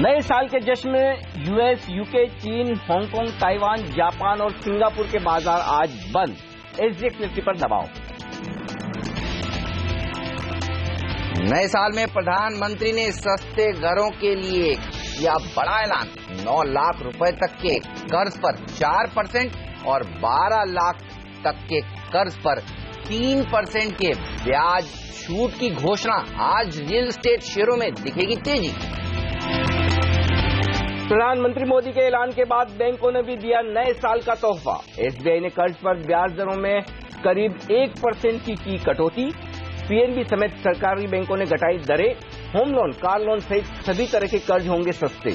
नए साल के जश्न में यूएस, यूके, चीन, हांगकांग, ताइवान, जापान और सिंगापुर के बाजार आज बंद। एसजीएक्स निफ्टी पर दबाव। नए साल में प्रधानमंत्री ने सस्ते घरों के लिए किया बड़ा ऐलान। 9 लाख रुपए तक के कर्ज पर 4% और 12 लाख तक के कर्ज पर 3% के ब्याज छूट की घोषणा। आज रियल एस्टेट शेयरों में दिखेगी तेजी। प्रधानमंत्री मोदी के ऐलान के बाद बैंकों ने भी दिया नए साल का तोहफा। एसबीआई ने कर्ज पर ब्याज दरों में करीब 1% की कटौती। पीएनबी समेत सरकारी बैंकों ने घटाई दरें। होम लोन, कार लोन सहित सभी तरह के कर्ज होंगे सस्ते।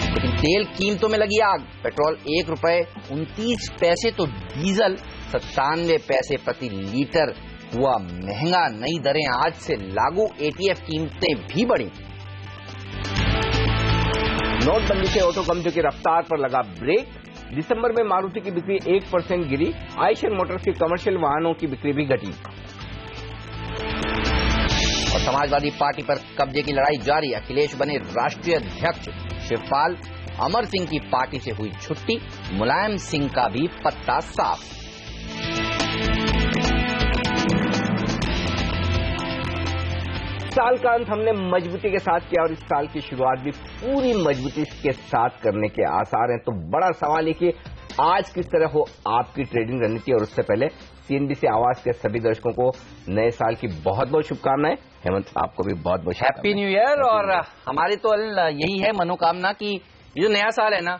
लेकिन तेल कीमतों में लगी आग। पेट्रोल 1 रुपए 29 पैसे तो डीजल 97 पैसे प्रति लीटर हुआ महंगा। नई दरें आज से लागू। एटीएफ कीमतें भी बढ़ी। नोटबंदी से ऑटो कंपनियों की रफ्तार पर लगा ब्रेक। दिसंबर में मारुति की बिक्री 1% गिरी। आइशर मोटर्स के कमर्शियल वाहनों की बिक्री भी घटी। और समाजवादी पार्टी पर कब्जे की लड़ाई जारी। अखिलेश बने राष्ट्रीय अध्यक्ष। शिवपाल अमर सिंह की पार्टी से हुई छुट्टी। मुलायम सिंह का भी पत्ता साफ। साल का अंत हमने मजबूती के साथ किया और इस साल की शुरुआत भी पूरी मजबूती के साथ करने के आसार हैं। तो बड़ा सवाल है कि आज किस तरह हो आपकी ट्रेडिंग रणनीति। और उससे पहले सीएनबीसी आवाज के सभी दर्शकों को नए साल की बहुत बहुत शुभकामनाएं। हेमंत, आपको भी बहुत बहुत हैप्पी न्यू ईयर। और हमारी तो यही है मनोकामना कि ये जो नया साल है ना,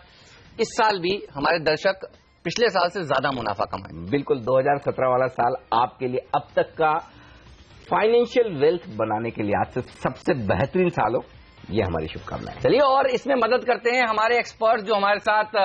इस साल भी हमारे दर्शक पिछले साल से ज्यादा मुनाफा कमाएं। बिल्कुल, 2017 वाला साल आपके लिए अब तक का फाइनेंशियल वेल्थ बनाने के लिए आज से सबसे बेहतरीन साल हो, ये हमारी शुभकामनाएं। चलिए, और इसमें मदद करते हैं हमारे एक्सपर्ट जो हमारे साथ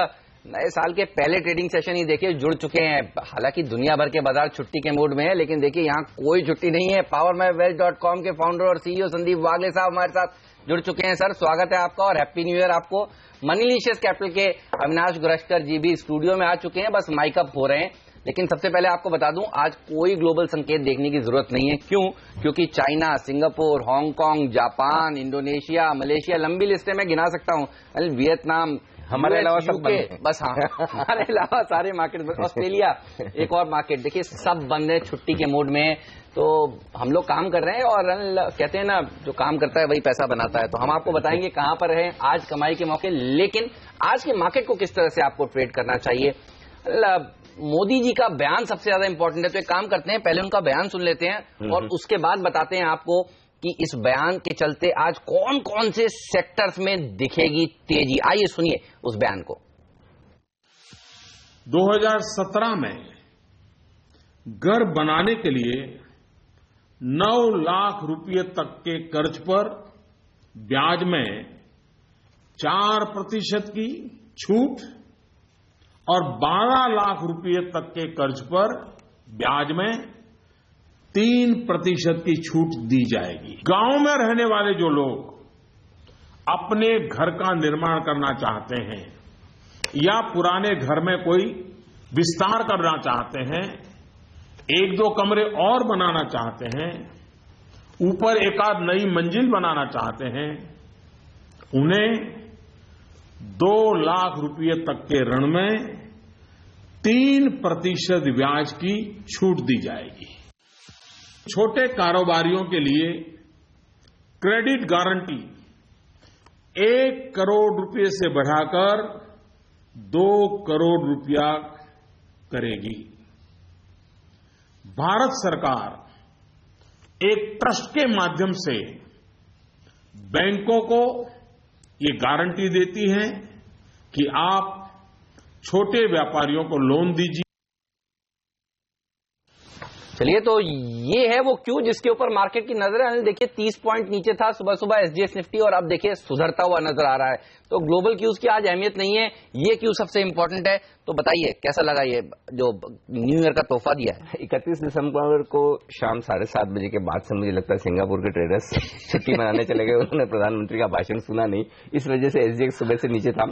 नए साल के पहले ट्रेडिंग सेशन ही देखिए जुड़ चुके हैं। हालांकि दुनिया भर के बाजार छुट्टी के मूड में है, लेकिन देखिए यहाँ कोई छुट्टी नहीं है। powermywealth.com के फाउंडर और सीईओ संदीप वागले साहब हमारे साथ जुड़ चुके हैं। सर, स्वागत है आपका और हैप्पी न्यू ईयर आपको। मनीलिशियस कैपिटल के अविनाश गुरश्कर जी भी स्टूडियो में आ चुके हैं, बस माइकअप हो रहे हैं। लेकिन सबसे पहले आपको बता दूं, आज कोई ग्लोबल संकेत देखने की जरूरत नहीं है। क्यों? क्योंकि China, Singapore, Hong Kong, Japan, Indonesia, Malaysia, लंबी लिस्ट है, मैं गिना सकता हूं। वियतनाम, हमारे अलावा सब बंद है। बस हाँ, हमारे अलावा सारे मार्केट बंद। ऑस्ट्रेलिया एक और मार्केट देखिए, सब बंद है, छुट्टी के मूड में। तो हम लोग काम कर रहे हैं और कहते हैं ना, जो काम करता है वही पैसा बनाता है। तो हम आपको बताएंगे कहां पर है आज कमाई के मौके। लेकिन आज के मार्केट को किस तरह से आपको ट्रेड करना चाहिए। मोदी जी का बयान सबसे ज्यादा इंपॉर्टेंट है, तो एक काम करते हैं, पहले उनका बयान सुन लेते हैं और उसके बाद बताते हैं आपको कि इस बयान के चलते आज कौन कौन से सेक्टर्स में दिखेगी तेजी। आइए सुनिए उस बयान को। 2017 में घर बनाने के लिए 9 लाख रुपए तक के कर्ज पर ब्याज में 4% की छूट और 12 लाख रुपए तक के कर्ज पर ब्याज में 3% की छूट दी जाएगी। गांव में रहने वाले जो लोग अपने घर का निर्माण करना चाहते हैं या पुराने घर में कोई विस्तार करना चाहते हैं, 1-2 कमरे और बनाना चाहते हैं, ऊपर एक आध नई मंजिल बनाना चाहते हैं, उन्हें 2 लाख रुपए तक के ऋण में 3% ब्याज की छूट दी जाएगी। छोटे कारोबारियों के लिए क्रेडिट गारंटी 1 करोड़ रुपए से बढ़ाकर 2 करोड़ रुपया करेगी। भारत सरकार एक ट्रस्ट के माध्यम से बैंकों को ये गारंटी देती है कि आप छोटे व्यापारियों को लोन दीजिए। चलिए, तो ये है वो क्यू जिसके ऊपर मार्केट की नजर है। देखिए 30 पॉइंट नीचे था सुबह सुबह एसजीएक्स निफ्टी और अब देखिए सुधरता हुआ नजर आ रहा है। तो ग्लोबल क्यूज की आज अहमियत नहीं है, ये क्यू सबसे इंपॉर्टेंट है। तो बताइए कैसा लगा ये जो न्यू ईयर का तोहफा दिया है। 31 दिसंबर को शाम 7:30 बजे के बाद से मुझे लगता है सिंगापुर के ट्रेडर्स छुट्टी मनाने चले गए। उन्होंने प्रधानमंत्री का भाषण सुना नहीं, इस वजह से एसजीएक्स सुबह से नीचे था।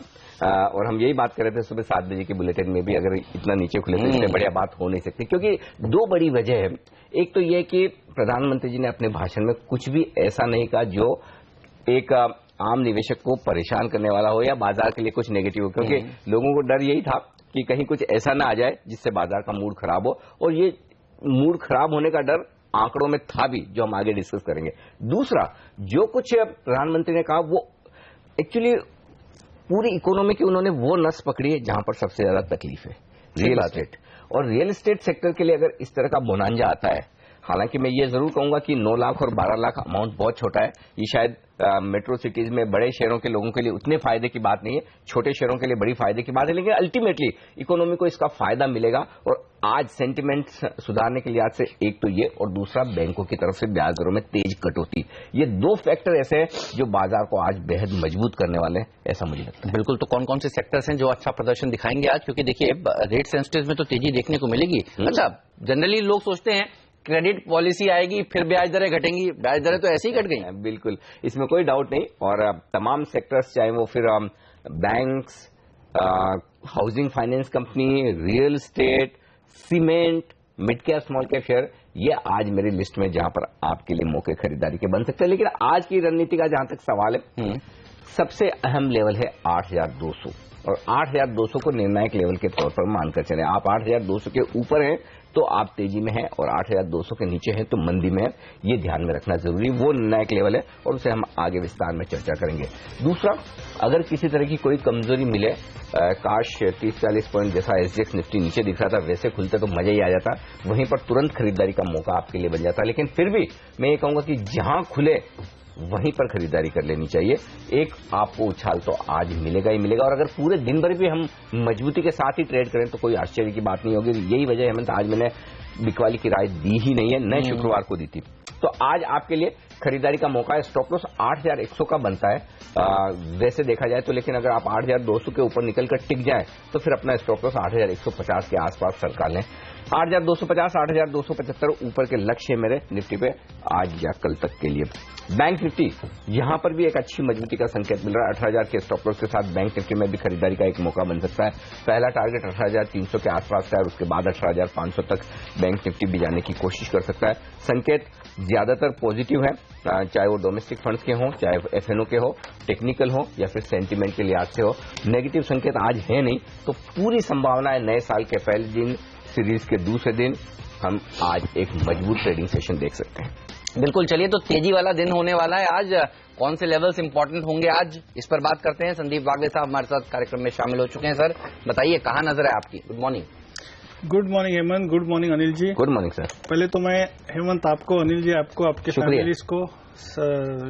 और हम यही बात कर रहे थे सुबह 7 बजे के बुलेटिन में भी, अगर इतना नीचे खुले तो इससे बढ़िया बात हो नहीं सकती। क्योंकि 2 बड़ी वजह है। एक तो यह कि प्रधानमंत्री जी ने अपने भाषण में कुछ भी ऐसा नहीं कहा जो एक आम निवेशक को परेशान करने वाला हो या बाजार के लिए कुछ नेगेटिव हो, क्योंकि लोगों को डर यही था कि कहीं कुछ ऐसा ना आ जाए जिससे बाजार का मूड खराब हो, और ये मूड खराब होने का डर आंकड़ों में था भी, जो हम आगे डिस्कस करेंगे। दूसरा, जो कुछ प्रधानमंत्री ने कहा वो एक्चुअली पूरी इकोनॉमी की उन्होंने वो नस पकड़ी है जहां पर सबसे ज्यादा तकलीफ है, रियल एस्टेट। और रियल एस्टेट सेक्टर के लिए अगर इस तरह का बोनांजा आता है, हालांकि मैं ये जरूर कहूंगा कि 9 लाख और 12 लाख अमाउंट बहुत छोटा है, ये शायद मेट्रो सिटीज में बड़े शहरों के लोगों के लिए उतने फायदे की बात नहीं है, छोटे शहरों के लिए बड़ी फायदे की बात है, लेकिन अल्टीमेटली इकोनॉमी को इसका फायदा मिलेगा। और आज सेंटिमेंट सुधारने के लिहाज से एक तो ये, और दूसरा बैंकों की तरफ से ब्याज दरों में तेज कटौती, ये 2 फैक्टर ऐसे हैं जो बाजार को आज बेहद मजबूत करने वाले हैं, ऐसा मुझे लगता है। बिल्कुल। तो कौन कौन से सेक्टर्स हैं जो अच्छा प्रदर्शन दिखाएंगे आज? क्योंकि देखिए रेट सेंसिटिव में तो तेजी देखने को मिलेगी। अच्छा, जनरली लोग सोचते हैं क्रेडिट पॉलिसी आएगी फिर ब्याज दरें घटेंगी, ब्याज दरें तो ऐसे ही घट गई। बिल्कुल, इसमें कोई डाउट नहीं। और तमाम सेक्टर्स, चाहे वो फिर banks, housing finance company, real estate, cement, mid cap small cap share, ये आज मेरी लिस्ट में जहां पर आपके लिए मौके खरीदारी के बन सकते हैं। लेकिन आज की रणनीति का जहां तक सवाल है, सबसे अहम लेवल है 8,200, और 8,200 को निर्णायक लेवल के तौर पर मानकर चले। आप 8,200 के ऊपर हैं तो आप तेजी में हैं, और 8,200 के नीचे हैं तो मंदी में है, ये ध्यान में रखना जरूरी। वो निर्णायक लेवल है और उसे हम आगे विस्तार में चर्चा करेंगे। दूसरा, अगर किसी तरह की कोई कमजोरी मिले, काश 30-40 पॉइंट जैसा एसजीएक्स निफ्टी नीचे दिख रहा था वैसे खुलते तो मजा ही आ जाता, वहीं पर तुरंत खरीदारी का मौका आपके लिए बन जाता। लेकिन फिर भी मैं ये कहूंगा कि जहां खुले वहीं पर खरीदारी कर लेनी चाहिए। एक आपको उछाल तो आज मिलेगा ही मिलेगा, और अगर पूरे दिन भर भी हम मजबूती के साथ ही ट्रेड करें तो कोई आश्चर्य की बात नहीं होगी। यही वजह है हेमंत, आज मैंने बिकवाली की राय दी ही नहीं है, नए शुक्रवार को दी थी। तो आज आपके लिए खरीदारी का मौका है। स्टॉप लॉस 8,100 का बनता है वैसे देखा जाए तो, लेकिन अगर आप 8,200 के ऊपर निकलकर टिक जाए तो फिर अपना स्टॉप लॉस 8,150 के आसपास सरकार लें। 8,250, 8,275 ऊपर के लक्ष्य मेरे निफ्टी पे आज या कल तक के लिए। बैंक निफ्टी, यहां पर भी एक अच्छी मजबूती का संकेत मिल रहा है। 18,000 के स्टॉप लॉस के साथ बैंक निफ्टी में भी खरीदारी का एक मौका बन सकता है। पहला टारगेट 18,300 के आसपास का है, और उसके बाद 18,500 तक बैंक निफ्टी भी जाने की कोशिश कर सकता है। संकेत ज्यादातर पॉजिटिव है, चाहे वो डोमेस्टिक फंड्स के हों, चाहे एफएनओ के हो, टेक्निकल हो, या फिर सेंटीमेंट के लिहाज से हो। नेगेटिव संकेत आज है नहीं, तो पूरी संभावना है नए साल के पहले दिन, सीरीज के दूसरे दिन हम आज एक मजबूत ट्रेडिंग सेशन देख सकते हैं। बिल्कुल। चलिए, तो तेजी वाला दिन होने वाला है आज। कौन से लेवल्स इंपॉर्टेंट होंगे आज, इस पर बात करते हैं। संदीप वागले साहब हमारे साथ कार्यक्रम में शामिल हो चुके हैं। सर बताइए, कहाँ नजर है आपकी? Good morning. Good morning Hemant, good morning Anil ji. Good morning sir. पहले तो मैं हेमंत आपको, अनिल जी आपको, आपके फैमिलीज को,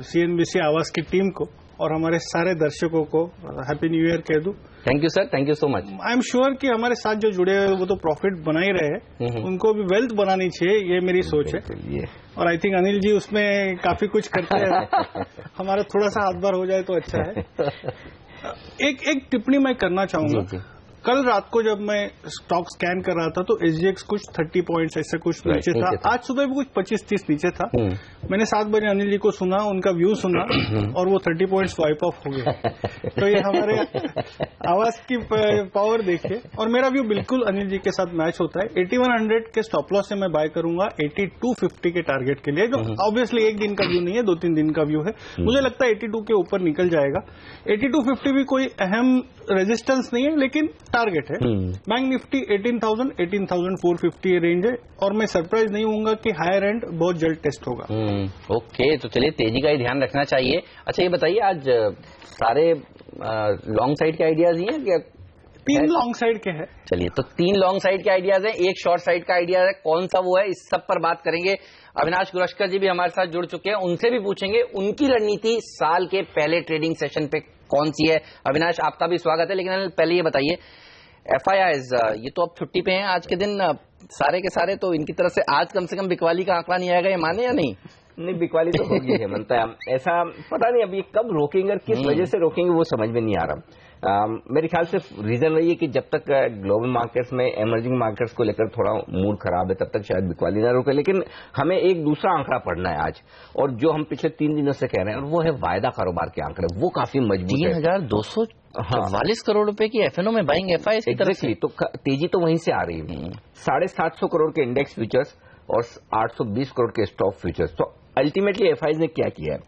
सीएनबीसी आवाज की टीम को और हमारे सारे दर्शकों को हैप्पी न्यू ईयर कह दूं। Thank you sir, thank you so much. I am sure कि हमारे साथ जो जुड़े हुए वो तो प्रॉफिट बना ही रहे हैं, उनको भी वेल्थ बनानी चाहिए, ये मेरी सोच है। और आई थिंक अनिल जी उसमें काफी कुछ करते हैं। हमारा थोड़ा सा हाथ बार हो जाए तो अच्छा है। एक टिप्पणी मैं करना चाहूंगा। कल रात को जब मैं स्टॉक स्कैन कर रहा था तो एसजीएक्स कुछ 30 पॉइंट्स ऐसे कुछ नीचे था। आज सुबह भी कुछ 25-30 नीचे था। मैंने 7 बजे अनिल जी को सुना, उनका व्यू सुना, और वो 30 पॉइंट्स वाइप ऑफ हो गए। तो ये हमारे आवाज की पावर देखिए। और मेरा व्यू बिल्कुल अनिल जी के साथ मैच होता है। 8100 के स्टॉप लॉस से मैं बाय करूंगा 8250 के टारगेट के लिए, जो ऑब्वियसली एक दिन का व्यू नहीं है, 2-3 दिन का व्यू है। मुझे लगता है 82 के ऊपर निकल जाएगा। 8250 भी कोई अहम रेजिस्टेंस नहीं है, लेकिन टारगेट है। बैंक निफ्टी 18,000, 18,450 रेंज है, और मैं सरप्राइज नहीं होऊंगा कि हायर एंड बहुत जल्द टेस्ट होगा। ओके, तो चलिए, तेजी का ही ध्यान रखना चाहिए। अच्छा, ये बताइए, आज सारे लॉन्ग साइड के आइडियाज ही हैं क्या? 3 लॉन्ग साइड के हैं। चलिए, तो 3 लॉन्ग साइड के आइडियाज हैं, एक शॉर्ट साइड का आइडिया है। कौन सा वो है, इस सब पर बात करेंगे। अविनाश गुरस्कर जी भी हमारे साथ जुड़ चुके हैं, उनसे भी पूछेंगे उनकी रणनीति साल के पहले ट्रेडिंग सेशन पे कौन सी है। अविनाश, आपका भी स्वागत है, लेकिन पहले ये बताइए, FIIs ये तो अब छुट्टी पे हैं आज के दिन सारे के सारे, तो इनकी तरफ से आज कम से कम बिकवाली का आंकड़ा नहीं आएगा, ये माने या नहीं? नहीं, बिकवाली तो होगी हेमंत। ऐसा पता नहीं अभी कब रोकेंगे और किस वजह से रोकेंगे वो समझ में नहीं आ रहा। मेरे ख्याल से रीजन वही है कि जब तक ग्लोबल मार्केट्स में एमर्जिंग मार्केट्स को लेकर थोड़ा मूड खराब है, तब तक शायद बिकवाली ना रोके। लेकिन हमें एक दूसरा आंकड़ा पढ़ना है आज, और जो हम पिछले 3 दिनों से कह रहे हैं, और वो है वायदा कारोबार के आंकड़े। वो काफी मजबूत है। 3,244 करोड़ रुपए की एफएनओ में बाइंग FIIs की तरफ से, तो तेजी तो वहीं से आ रही है। 750 करोड़ के इंडेक्स फ्यूचर्स और 820 करोड़ के स्टॉक फ्यूचर्स। तो अल्टीमेटली FIIs ने क्या किया है,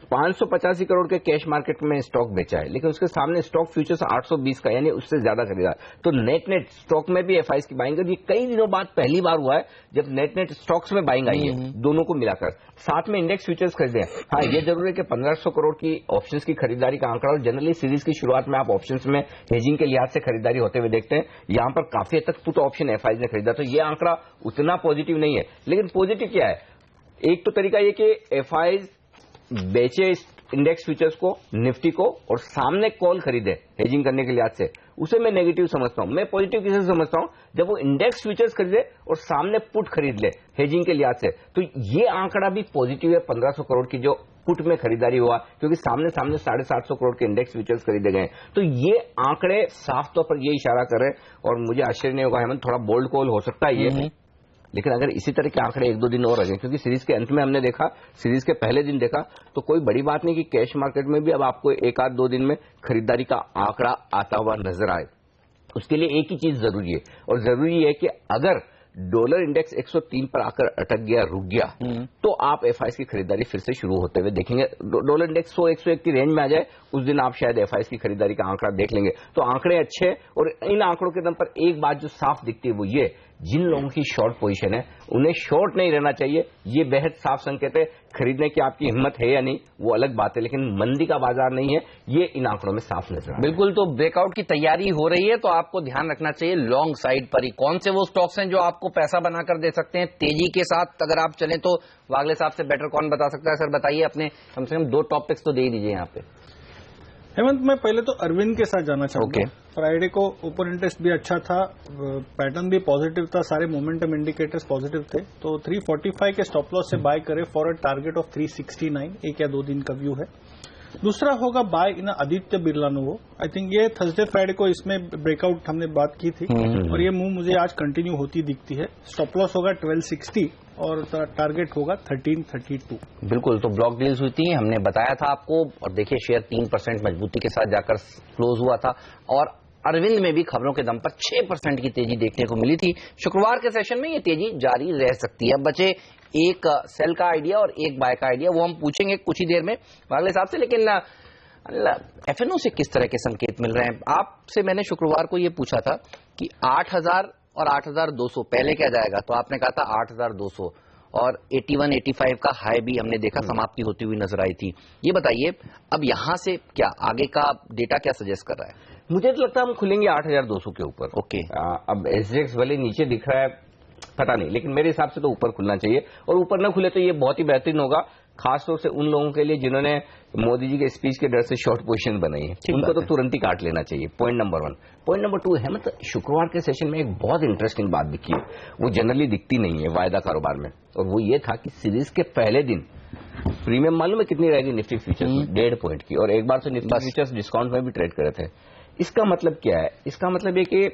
585 करोड़ के कैश मार्केट में स्टॉक बेचा है, लेकिन उसके सामने स्टॉक फ्यूचर्स 820 का, यानी उससे ज्यादा खरीदा। तो नेट स्टॉक में भी एफआईज की बाइंग, ये कई दिनों बाद पहली बार हुआ है जब नेट स्टॉक्स में बाइंग आई है, दोनों को मिलाकर। साथ में इंडेक्स फ्यूचर्स खरीदे हैं। हाँ, ये जरूर है कि 1500 करोड़ की ऑप्शंस की खरीदारी का आंकड़ा, और जनरली सीरीज की शुरुआत में आप ऑप्शंस में हेजिंग के लिहाज से खरीदारी होते हुए देखते हैं। यहां पर काफी हद तक पुट ऑप्शन एफआईज ने खरीदा, तो ये आंकड़ा उतना पॉजिटिव नहीं है। लेकिन पॉजिटिव क्या है? एक तो तरीका ये कि एफआईज बेचे इंडेक्स फ्यूचर्स को, निफ्टी को, और सामने कॉल खरीदे हेजिंग करने के लिहाज से, उसे मैं नेगेटिव समझता हूं। मैं पॉजिटिव किसे समझता हूं? जब वो इंडेक्स फ्यूचर्स खरीदे और सामने पुट खरीद ले हेजिंग के लिहाज से, तो ये आंकड़ा भी पॉजिटिव है। 1500 करोड़ की जो पुट में खरीदारी हुआ, क्योंकि सामने 750 करोड़ के इंडेक्स फ्यूचर्स खरीदे गए, तो ये आंकड़े साफ तौर पर ये इशारा कर रहे हैं। और मुझे आश्चर्य नहीं होगा हेमंत, थोड़ा बोल्ड कॉल हो सकता है ये, लेकिन अगर इसी तरह के आंकड़े 1-2 दिन और आ जाए, क्योंकि सीरीज के अंत में हमने देखा, सीरीज के पहले दिन देखा, तो कोई बड़ी बात नहीं कि कैश मार्केट में भी अब आपको 1-2 दिन में खरीदारी का आंकड़ा आता हुआ नजर आए। उसके लिए एक ही चीज जरूरी है, और जरूरी है कि अगर डॉलर इंडेक्स 103 पर आकर अटक गया, रुक गया, तो आप एफआईएस की खरीदारी फिर से शुरू होते हुए देखेंगे। डॉलर इंडेक्स 100-101 की रेंज में आ जाए, उस दिन आप शायद एफआईएस की खरीदारी का आंकड़ा देख लेंगे। तो आंकड़े अच्छे हैं, और इन आंकड़ों के दम पर एक बात जो साफ दिखती है वो ये, जिन लोगों की शॉर्ट पोजीशन है उन्हें शॉर्ट नहीं रहना चाहिए। ये बेहद साफ संकेत है। खरीदने की आपकी हिम्मत है या नहीं वो अलग बात है, लेकिन मंदी का बाजार नहीं है, ये इन आंकड़ों में साफ नजर आ रहा है। बिल्कुल, तो ब्रेकआउट की तैयारी हो रही है, तो आपको ध्यान रखना चाहिए लॉन्ग साइड पर ही। कौन से वो स्टॉक्स हैं जो आपको पैसा बनाकर दे सकते हैं तेजी के साथ अगर आप चलें? तो वागले साहब से बेटर कौन बता सकता है? सर बताइए, अपने कम से कम 2 टॉपिक्स तो दे ही दीजिए यहाँ पे। हेमंत, मैं पहले तो अरविंद के साथ जाना चाहूंगा। Okay. फ्राइडे को ओपन इंटरेस्ट भी अच्छा था, पैटर्न भी पॉजिटिव था, सारे मोमेंटम इंडिकेटर्स पॉजिटिव थे। तो 345 के स्टॉप लॉस से बाय करें फॉर अ टारगेट ऑफ 369, 1 या 2 दिन का व्यू है। दूसरा होगा buy in Aditya Birla Nuvo. I think ये थर्सडे फ्राइडे को इसमें ब्रेकआउट हमने बात की थी, और ये मूव मुझे आज कंटिन्यू होती दिखती है। स्टॉप लॉस होगा 1260 और टारगेट होगा 1332। बिल्कुल, तो ब्लॉक डील्स हुई थी, हमने बताया था आपको, और देखिए शेयर 3% मजबूती के साथ जाकर क्लोज हुआ था, और अरविंद में भी खबरों के दम पर 6% की तेजी देखने को मिली थी। शुक्रवार के सेशन में ये तेजी जारी रह सकती है। अब बचे एक सेल का आइडिया और एक बाय का आइडिया, वो हम पूछेंगे कुछ ही देर में वागले साहब से। लेकिन एफएनओ से किस तरह के संकेत मिल रहे हैं? आपसे मैंने शुक्रवार को ये पूछा था कि 8000 और 8200 पहले क्या जाएगा, तो आपने कहा था 8200, और 81-85 का हाई भी हमने देखा समाप्ति होती हुई नजर आई थी। ये बताइए अब यहां से क्या आगे का डेटा क्या सजेस्ट कर रहा है? मुझे तो लगता है हम खुलेंगे 8200 के ऊपर। ओके, अब एसजेएक्स भले नीचे दिख रहा है, पता नहीं, लेकिन मेरे हिसाब से तो ऊपर खुलना चाहिए, और ऊपर न खुले तो ये बहुत ही बेहतरीन होगा, खासतौर से उन लोगों के लिए जिन्होंने मोदी जी के स्पीच के डर से शॉर्ट पोजीशन बनाई है, उनको तो तुरंत ही काट लेना चाहिए। Point number 1। पॉइंट नंबर 2 है, मतलब शुक्रवार के सेशन में एक बहुत इंटरेस्टिंग बात दिखी है, वो जनरली दिखती नहीं है वायदा कारोबार में, और वो ये था कि सीरीज के पहले दिन प्रीमियम मालूम है कितनी रहेगी निफ्टी फ्यूचर्स में? 1.5 पॉइंट की, और एक बार से निफ्टी फ्यूचर्स डिस्काउंट में भी ट्रेड करे थे। इसका मतलब क्या है? इसका मतलब ये कि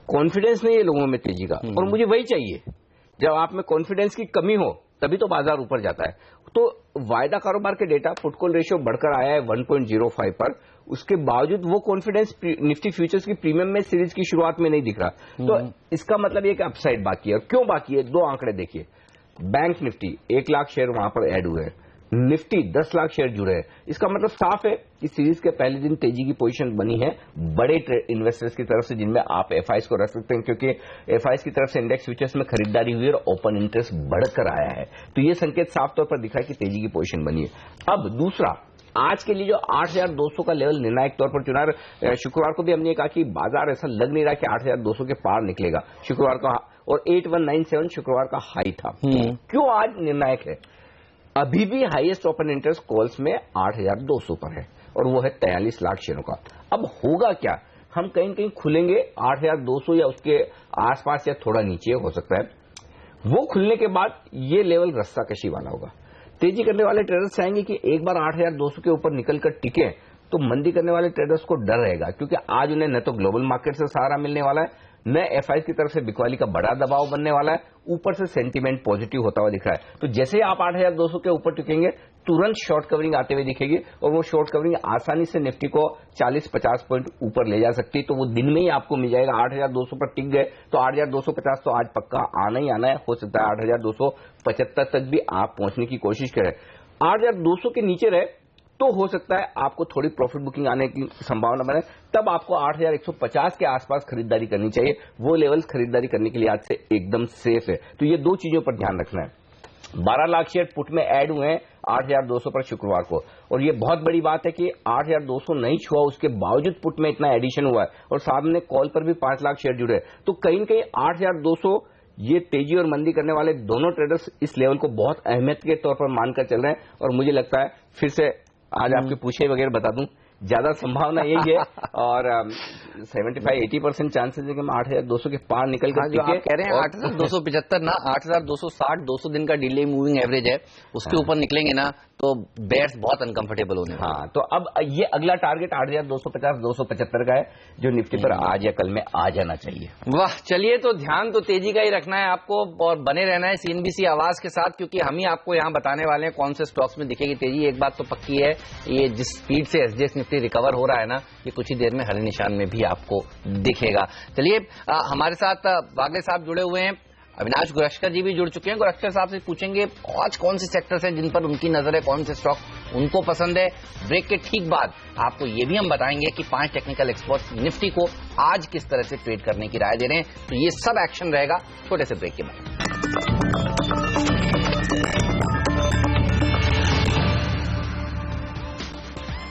कॉन्फिडेंस नहीं है लोगों में तेजी का, और मुझे वही चाहिए। जब आप में कॉन्फिडेंस की कमी हो तभी तो बाजार ऊपर जाता है। तो वायदा कारोबार के डेटा फुटकॉल रेशियो बढ़कर आया है 1.05 पर, उसके बावजूद वो कॉन्फिडेंस निफ्टी फ्यूचर्स की प्रीमियम में सीरीज की शुरुआत में नहीं दिख रहा। तो इसका मतलब ये कि अपसाइड बाकी है। और क्यों बाकी है? 2 आंकड़े देखिए। बैंक निफ्टी 1 लाख शेयर वहां पर ऐड हुए हैं, निफ्टी 10 लाख शेयर जुड़े हैं। इसका मतलब साफ है कि सीरीज के पहले दिन तेजी की पोजीशन बनी है बड़े इन्वेस्टर्स की तरफ से, जिनमें आप एफआईएस को रख सकते हैं, क्योंकि एफआईएस की तरफ से इंडेक्स फ्यूचर्स में खरीदारी हुई और ओपन इंटरेस्ट बढ़कर आया है। तो ये संकेत साफ तौर पर दिखा है कि तेजी की पोजीशन बनी है। अब दूसरा, आज के लिए जो 8200 का लेवल निर्णायक तौर पर चुना, शुक्रवार को भी हमने कहा कि बाजार ऐसा लग नहीं रहा कि 8200 के पार निकलेगा शुक्रवार का, और 8197 शुक्रवार का हाई था। क्यों आज निर्णायक है? अभी भी हाईएस्ट ओपन इंटरेस्ट कॉल्स में 8200 पर है, और वो है 43 लाख शेयरों का। अब होगा क्या? हम कहीं कहीं खुलेंगे 8200 या उसके आसपास, या थोड़ा नीचे हो सकता है। वो खुलने के बाद ये लेवल रस्साकशी वाला होगा। तेजी करने वाले ट्रेडर्स चाहेंगे कि एक बार 8200 के ऊपर निकलकर टिके, तो मंदी करने वाले ट्रेडर्स को डर रहेगा, क्योंकि आज उन्हें न तो ग्लोबल मार्केट से सहारा मिलने वाला है, न एफआईएस की तरफ से बिकवाली का बड़ा दबाव बनने वाला है, ऊपर से सेंटीमेंट पॉजिटिव होता हुआ दिख रहा है। तो जैसे ही आप 8200 के ऊपर टिकेंगे, तुरंत शॉर्ट कवरिंग आते हुए दिखेगी, और वो शॉर्ट कवरिंग आसानी से निफ्टी को 40-50 पॉइंट ऊपर ले जा सकती है। तो वो दिन में ही आपको मिल जाएगा। 8200 पर टिक गए तो 8250 तो आज पक्का आना ही आना है। हो सकता है 8275 तक भी आप पहुंचने की कोशिश करें। 8,200 के नीचे रहे तो हो सकता है आपको थोड़ी प्रॉफिट बुकिंग आने की संभावना बने, तब आपको 8,150 के आसपास खरीदारी करनी चाहिए। वो लेवल्स खरीदारी करने के लिए आज से एकदम सेफ है। तो ये दो चीजों पर ध्यान रखना है। 12 लाख शेयर पुट में ऐड हुए हैं 8,200 पर शुक्रवार को, और ये बहुत बड़ी बात है कि 8,200 नहीं छुआ, उसके बावजूद पुट में इतना एडिशन हुआ है, और सामने कॉल पर भी 5 लाख शेयर जुड़े। तो कहीं न कहीं 8,200 ये तेजी और मंदी करने वाले दोनों ट्रेडर्स इस लेवल को बहुत अहमियत के तौर पर मानकर चल रहे हैं। और मुझे लगता है फिर से आज आपके पूछे वगैरह बता दूं, ज्यादा संभावना यही है और 75-80% चांसेस है कि हम 8,200 के पार निकल कर जो आप कह रहे हैं 8,275 ना 8,260 200 दिन का डिले मूविंग एवरेज है, उसके ऊपर निकलेंगे ना तो बेयर्स बहुत अनकंफर्टेबल होने। हाँ, तो अब ये अगला टारगेट 8,250-275 का है, जो निफ्टी पर आज या कल में आ जाना चाहिए। वाह, चलिए, तो ध्यान तो तेजी का ही रखना है आपको और बने रहना है सीएनबीसी आवाज के साथ, क्योंकि हम ही आपको यहाँ बताने वाले हैं कौन से स्टॉक्स में दिखेगी तेजी। एक बात तो पक्की है, ये जिस स्पीड से एसजीएक्स निफ्टी रिकवर हो रहा है ना, ये कुछ ही देर में हरे निशान में भी आपको दिखेगा। चलिए, हमारे साथ वागले साहब जुड़े हुए हैं, अविनाश गुरश्कर जी भी जुड़ चुके हैं। गुरश्कर साहब से पूछेंगे आज कौन से सेक्टर्स हैं जिन पर उनकी नजर है, कौन से स्टॉक उनको पसंद है। ब्रेक के ठीक बाद आपको ये भी हम बताएंगे कि 5 टेक्निकल एक्सपर्ट्स निफ्टी को आज किस तरह से ट्रेड करने की राय दे रहे हैं। तो ये सब एक्शन रहेगा छोटे से ब्रेक के बाद।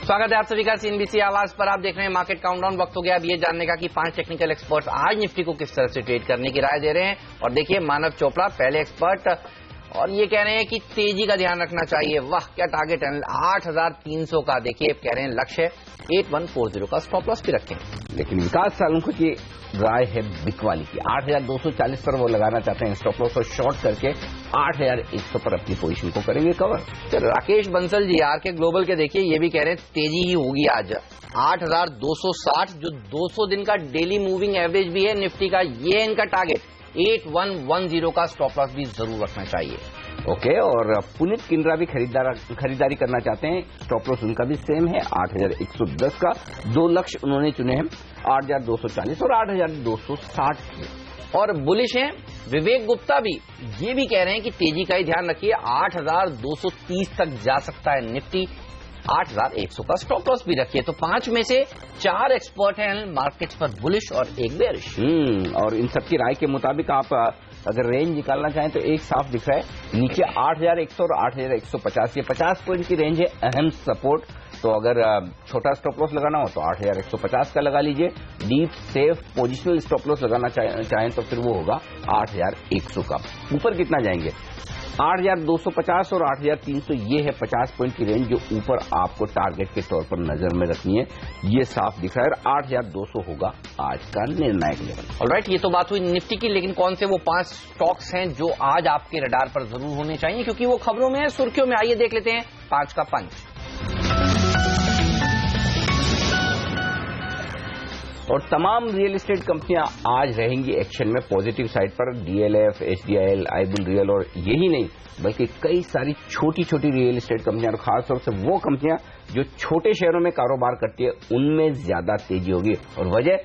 स्वागत है आप सभी का सीएनबीसी आवाज पर। आप देख रहे हैं मार्केट काउंटडाउन। वक्त हो गया अब ये जानने का कि 5 टेक्निकल एक्सपर्ट्स आज निफ्टी को किस तरह से ट्रेड करने की राय दे रहे हैं। और देखिए, मानव चोपड़ा पहले एक्सपर्ट, और ये कह रहे हैं कि तेजी का ध्यान रखना चाहिए। वाह, क्या टारगेट है, 8,300 का देखिए कह रहे हैं लक्ष्य, 8140 का स्टॉप लॉस भी रखें। लेकिन विकास सालुंखे की राय है बिक वाली की, 8,240 पर वो लगाना चाहते हैं स्टॉप लॉस, और शॉर्ट करके 8,100 पर अपनी पोजीशन को करेंगे कवर। तो राकेश बंसल जी आरके ग्लोबल के देखिए ये भी कह रहे हैं तेजी ही होगी आज, 8,260 जो 200 दिन का डेली मूविंग एवरेज भी है निफ्टी का, ये इनका टारगेट, 8110 का स्टॉप लॉस भी जरूर रखना चाहिए। ओके, और पुनीत किंद्रा भी खरीदारी करना चाहते हैं, स्टॉप लॉस उनका भी सेम है 8,110 का। 2 लक्ष्य उन्होंने चुने हैं, 8,240 और 8,260। और बुलिश हैं विवेक गुप्ता भी, ये भी कह रहे हैं कि तेजी का ही ध्यान रखिए, 8,230 तक जा सकता है निफ्टी, 8,100 का स्टॉप लॉस भी रखिए। तो 5 में से 4 एक्सपर्ट हैं मार्केट्स पर बुलिश और एक बेयरिश। और इन सबकी राय के मुताबिक आप अगर रेंज निकालना चाहें तो एक साफ दिख रहा है, नीचे 8,100 और 8,150, ये 50 पॉइंट की रेंज है, अहम सपोर्ट। तो अगर छोटा स्टॉप लॉस लगाना हो तो 8,150 का लगा लीजिए, deep safe positional stop loss लगाना चाहें तो फिर वो होगा 8,100 का। ऊपर कितना जाएंगे, 8,250 और 8,300, ये है 50 पॉइंट की रेंज जो ऊपर आपको टारगेट के तौर पर नजर में रखनी है, ये साफ दिख रहा है। 8,200 होगा आज का निर्णायक लेवल। ऑलराइट, ये तो बात हुई निफ्टी की, लेकिन कौन से वो 5 स्टॉक्स हैं जो आज आपके रडार पर जरूर होने चाहिए, क्योंकि वो खबरों में है, सुर्खियों में। आइए देख लेते हैं 5 का पंच। और तमाम रियल एस्टेट कंपनियां आज रहेंगी एक्शन में पॉजिटिव साइड पर, डीएलएफ, एचडीआईएल, आईबुल रियल, और यही नहीं बल्कि कई सारी छोटी छोटी रियल एस्टेट कंपनियां, और खासतौर से वो कंपनियां जो छोटे शहरों में कारोबार करती है, उनमें ज्यादा तेजी होगी। और वजह,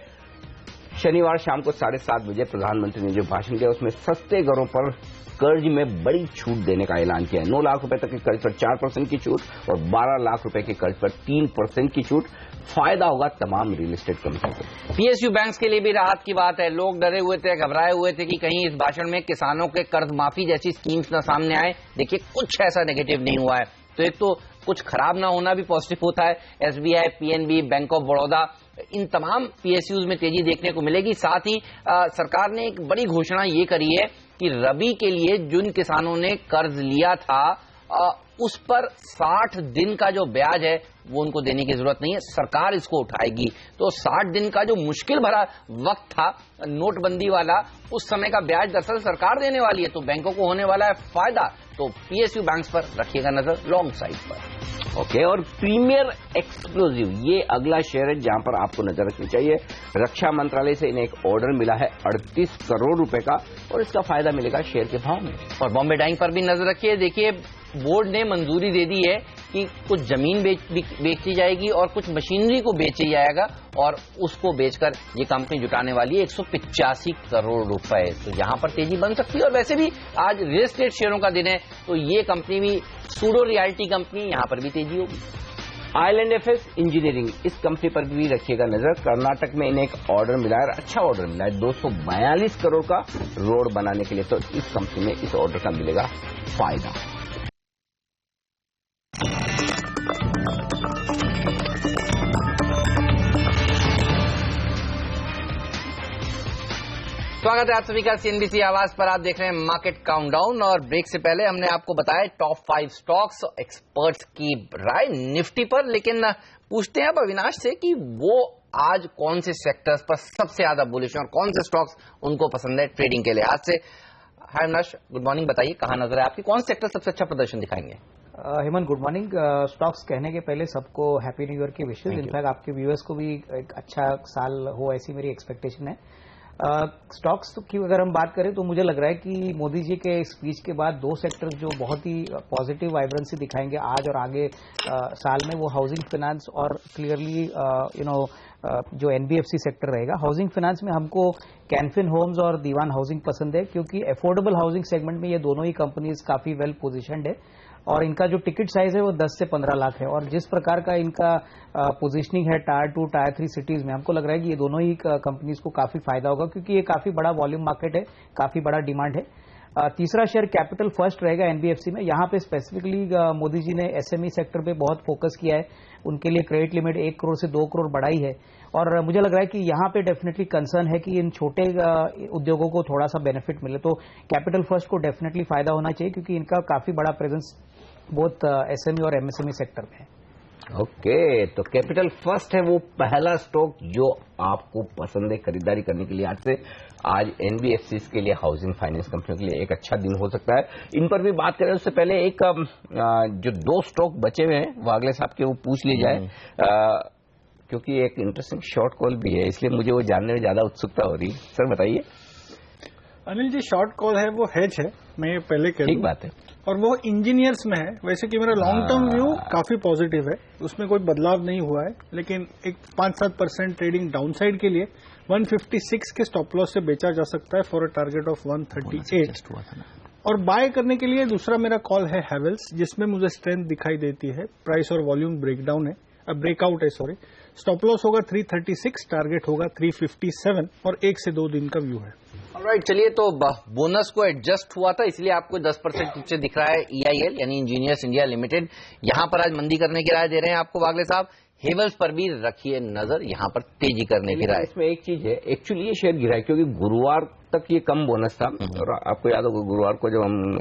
शनिवार शाम को 7:30 बजे प्रधानमंत्री ने जो भाषण दिया उसमें सस्ते घरों पर कर्ज में बड़ी छूट देने का ऐलान किया है। 9 लाख रुपए तक के कर्ज पर 4% की छूट और 12 लाख रुपए के कर्ज पर 3% की छूट। फायदा होगा तमाम रियल एस्टेट कंपनियों को। पीएसयू बैंक्स के लिए भी राहत की बात है। लोग डरे हुए थे, घबराए हुए थे कि कहीं इस भाषण में किसानों के कर्ज माफी जैसी स्कीम्स न सामने आए। देखिए, कुछ ऐसा नेगेटिव नहीं हुआ है। तो एक तो कुछ खराब ना होना भी पॉजिटिव होता है। SBI, PNB, bank of Baroda, इन तमाम पीएसयूज में तेजी देखने को मिलेगी। साथ ही सरकार ने एक बड़ी घोषणा ये करी है कि रबी के लिए जिन किसानों ने कर्ज लिया था उस पर 60 दिन का जो ब्याज है वो उनको देने की जरूरत नहीं है, सरकार इसको उठाएगी। तो 60 दिन का जो मुश्किल भरा वक्त था नोटबंदी वाला, उस समय का ब्याज दरअसल सरकार देने वाली है, तो बैंकों को होने वाला है फायदा। तो पीएसयू बैंक्स पर रखिएगा नजर लॉन्ग साइड पर। ओके, और प्रीमियर एक्सप्लोजिव ये अगला शेयर है जहां पर आपको नजर रखनी चाहिए। रक्षा मंत्रालय से इन्हें एक ऑर्डर मिला है 38 करोड़ रुपए का, और इसका फायदा मिलेगा शेयर के भाव में। और बॉम्बे डाइंग पर भी नजर रखिए। देखिए, बोर्ड ने मंजूरी दे दी है कि कुछ जमीन बेची जाएगी और कुछ मशीनरी को बेचा जाएगा, और उसको बेचकर ये कंपनी जुटाने वाली है 185 करोड़ रुपए। तो यहां पर तेजी बन सकती है। और वैसे भी आज रियल एस्टेट शेयरों का दिन है, तो ये कंपनी भी सूडो रियल्टी कंपनी, यहां पर भी तेजी होगी। IL&FS इंजीनियरिंग, इस कंपनी पर भी रखिएगा नजर। कर्नाटक में इन्हें एक ऑर्डर मिला है, अच्छा ऑर्डर मिला है 242 करोड़ का रोड बनाने के लिए, तो इस कंपनी में इस ऑर्डर का मिलेगा फायदा। स्वागत है आप सभी का CNBC आवाज पर। आप देख रहे हैं मार्केट काउंटडाउन, और ब्रेक से पहले हमने आपको बताया टॉप 5 स्टॉक्स, एक्सपर्ट्स की राय निफ्टी पर। लेकिन पूछते हैं अब अविनाश से कि वो आज कौन से सेक्टर्स पर सबसे ज्यादा बुलिश हैं और कौन से स्टॉक्स उनको पसंद है ट्रेडिंग के लिहाज से। हाय अविनाश, गुड मॉर्निंग। बताइए कहाँ नजर है आपकी, कौन से सेक्टर सबसे अच्छा प्रदर्शन दिखाएंगे? Hemant, good morning. स्टॉक्स कहने के पहले सबको हैप्पी न्यू ईयर की विशेष। इनफैक्ट आपके व्यूअर्स को भी एक अच्छा साल हो, ऐसी मेरी एक्सपेक्टेशन है। स्टॉक्स की अगर हम बात करें तो मुझे लग रहा है कि मोदी जी के स्पीच के बाद दो सेक्टर जो बहुत ही पॉजिटिव वाइब्रेंसी दिखाएंगे आज और आगे साल में, वो हाउसिंग फाइनेंस और क्लियरली जो NBFC सेक्टर रहेगा। हाउसिंग फाइनेंस में हमको कैनफिन होम्स और दीवान हाउसिंग पसंद है, क्योंकि अफोर्डेबल हाउसिंग सेगमेंट में ये दोनों ही कंपनीज काफी वेल पोजिशनड है, और इनका जो टिकट साइज है वो 10 से 15 लाख है। और जिस प्रकार का इनका पोजीशनिंग है टायर 2 टायर 3 सिटीज में, हमको लग रहा है कि ये दोनों ही कंपनीज को काफी फायदा होगा, क्योंकि ये काफी बड़ा वॉल्यूम मार्केट है, काफी बड़ा डिमांड है। तीसरा शेयर कैपिटल फर्स्ट रहेगा NBFC में। यहाँ पे स्पेसिफिकली मोदी जी ने SME सेक्टर पे बहुत फोकस किया है, उनके लिए क्रेडिट लिमिट 1 करोड़ से 2 करोड़ बढ़ाई है, और मुझे लग रहा है कि यहाँ पे डेफिनेटली कंसर्न है कि इन छोटे उद्योगों को थोड़ा सा बेनिफिट मिले, तो कैपिटल फर्स्ट को डेफिनेटली फायदा होना चाहिए, क्योंकि इनका काफी बड़ा प्रेजेंस बोथ SME और MSME सेक्टर में है। ओके, तो कैपिटल फर्स्ट है वो पहला स्टॉक जो आपको पसंद है खरीदारी करने के लिए। आज NBFCs के लिए, हाउसिंग फाइनेंस कंपनियों के लिए एक अच्छा दिन हो सकता है। इन पर भी बात करें उससे पहले एक जो 2 स्टॉक बचे हुए हैं वागले साहब के, वो पूछ लिए जाए, क्योंकि एक इंटरेस्टिंग शॉर्ट कॉल भी है, इसलिए मुझे वो जानने में ज्यादा उत्सुकता हो रही है। सर बताइए। अनिल जी, शॉर्ट कॉल है वो हेज है, मैं पहले कह दूं। ठीक बात है, और वो इंजीनियर्स में है। वैसे कि मेरा लॉन्ग टर्म व्यू काफी पॉजिटिव है, उसमें कोई बदलाव नहीं हुआ है, लेकिन एक 5-7% ट्रेडिंग डाउनसाइड के लिए 156 के स्टॉप लॉस से बेचा जा सकता है फॉर अ टारगेट ऑफ 138। और बाय करने के लिए दूसरा मेरा कॉल है हैवेल्स, जिसमें मुझे स्ट्रेंथ दिखाई देती है। प्राइस और वॉल्यूम ब्रेकडाउन है, ब्रेकआउट है सॉरी। स्टॉप लॉस होगा 336, टारगेट होगा 357, और 1 से 2 दिन का व्यू है। ऑलराइट, चलिए, तो बोनस को एडजस्ट हुआ था, इसलिए आपको 10% नीचे दिख रहा है EIL यानी इंजीनियर्स इंडिया लिमिटेड। यहां पर आज मंदी करने की राय दे रहे हैं आपको वागले साहब। हेवल्स पर भी रखिए नजर, यहां पर तेजी करने की राय। इसमें एक चीज है, एक्चुअली ये शेयर गिरा है क्योंकि गुरुवार तक ये कम बोनस था, और आपको याद होगा गुरुवार को जब हम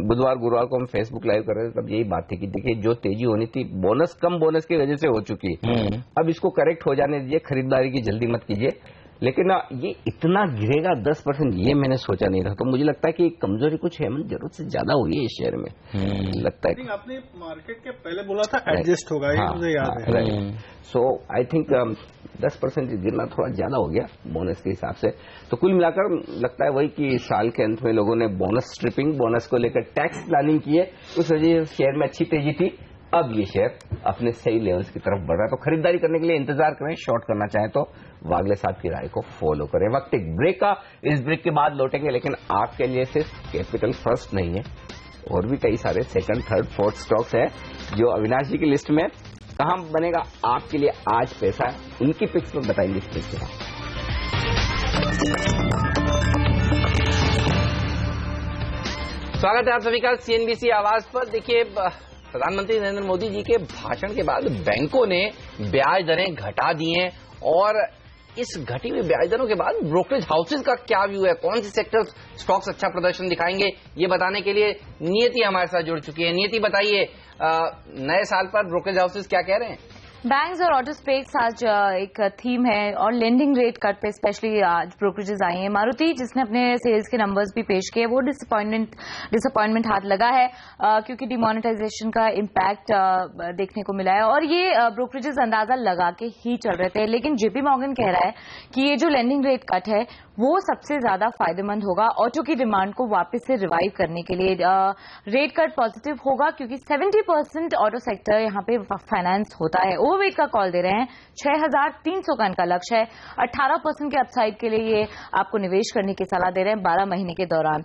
गुरुवार को हम फेसबुक लाइव कर रहे थे, तब यही बात थी कि देखिए जो तेजी होनी थी बोनस कम बोनस की वजह से हो चुकी है। अब इसको करेक्ट हो जाने दीजिए, खरीदारी की जल्दी मत कीजिए। लेकिन ये इतना गिरेगा 10%, ये मैंने सोचा नहीं था। तो मुझे लगता है कि कमजोरी कुछ है, जरूरत से ज्यादा हुई है इस शेयर में, लगता है। आपने मार्केट के पहले बोला था एडजस्ट होगा, ये मुझे याद है। सो आई थिंक 10% गिरना थोड़ा ज्यादा हो गया बोनस के हिसाब से। तो कुल मिलाकर लगता है वही कि साल के अंत में लोगों ने बोनस स्ट्रिपिंग, बोनस को लेकर टैक्स प्लानिंग की है, उस वजह से शेयर में अच्छी तेजी थी। अब ये शेयर अपने सही लेवल्स की तरफ बढ़ रहा है, तो खरीदारी करने के लिए इंतजार करें। शॉर्ट करना चाहें तो वागले साहब की राय को फॉलो करें। वक्त एक ब्रेक का, इस ब्रेक के बाद लौटेंगे, लेकिन आपके लिए सिर्फ कैपिटल फर्स्ट नहीं है, और भी कई सारे 2nd, 3rd, 4th स्टॉक्स है जो अविनाश जी की लिस्ट में। कहां बनेगा आपके लिए आज पैसा, उनकी पिक्स में बताएंगे इस पिक्स के बाद। स्वागत है आप सभी का CNBC आवाज पर। देखिए, प्रधानमंत्री नरेंद्र मोदी जी के भाषण के बाद बैंकों ने ब्याज दरें घटा दी हैं, और इस घटी हुई ब्याज दरों के बाद ब्रोकरेज हाउसेज का क्या व्यू है, कौन से सेक्टर स्टॉक्स अच्छा प्रदर्शन दिखाएंगे, ये बताने के लिए नियति हमारे साथ जुड़ चुकी है। नियति, बताइए नए साल पर ब्रोकरेज हाउसेज क्या कह रहे हैं? बैंक्स और ऑटो स्पेक्स आज एक थीम है, और लेंडिंग रेट कट पे स्पेशली आज ब्रोकरेजेस आई हैं। मारुति, जिसने अपने सेल्स के नंबर्स भी पेश किए, वो डिसअपॉइंटमेंट हाथ लगा है, क्योंकि डिमोनेटाइजेशन का इम्पैक्ट देखने को मिला है, और ये ब्रोकरेजेस अंदाजा लगा के ही चल रहे थे। लेकिन JP मॉर्गन कह रहा है कि ये जो लेंडिंग रेट कट है वो सबसे ज्यादा फायदेमंद होगा ऑटो की डिमांड को वापस से रिवाइव करने के लिए। रेट कट पॉजिटिव होगा, क्योंकि 70% ऑटो सेक्टर यहाँ पे फाइनेंस होता है। ओवरवेट का कॉल दे रहे हैं। 6,300 का इनका लक्ष्य है। 18% के अपसाइड के लिए ये आपको निवेश करने की सलाह दे रहे हैं 12 महीने के दौरान।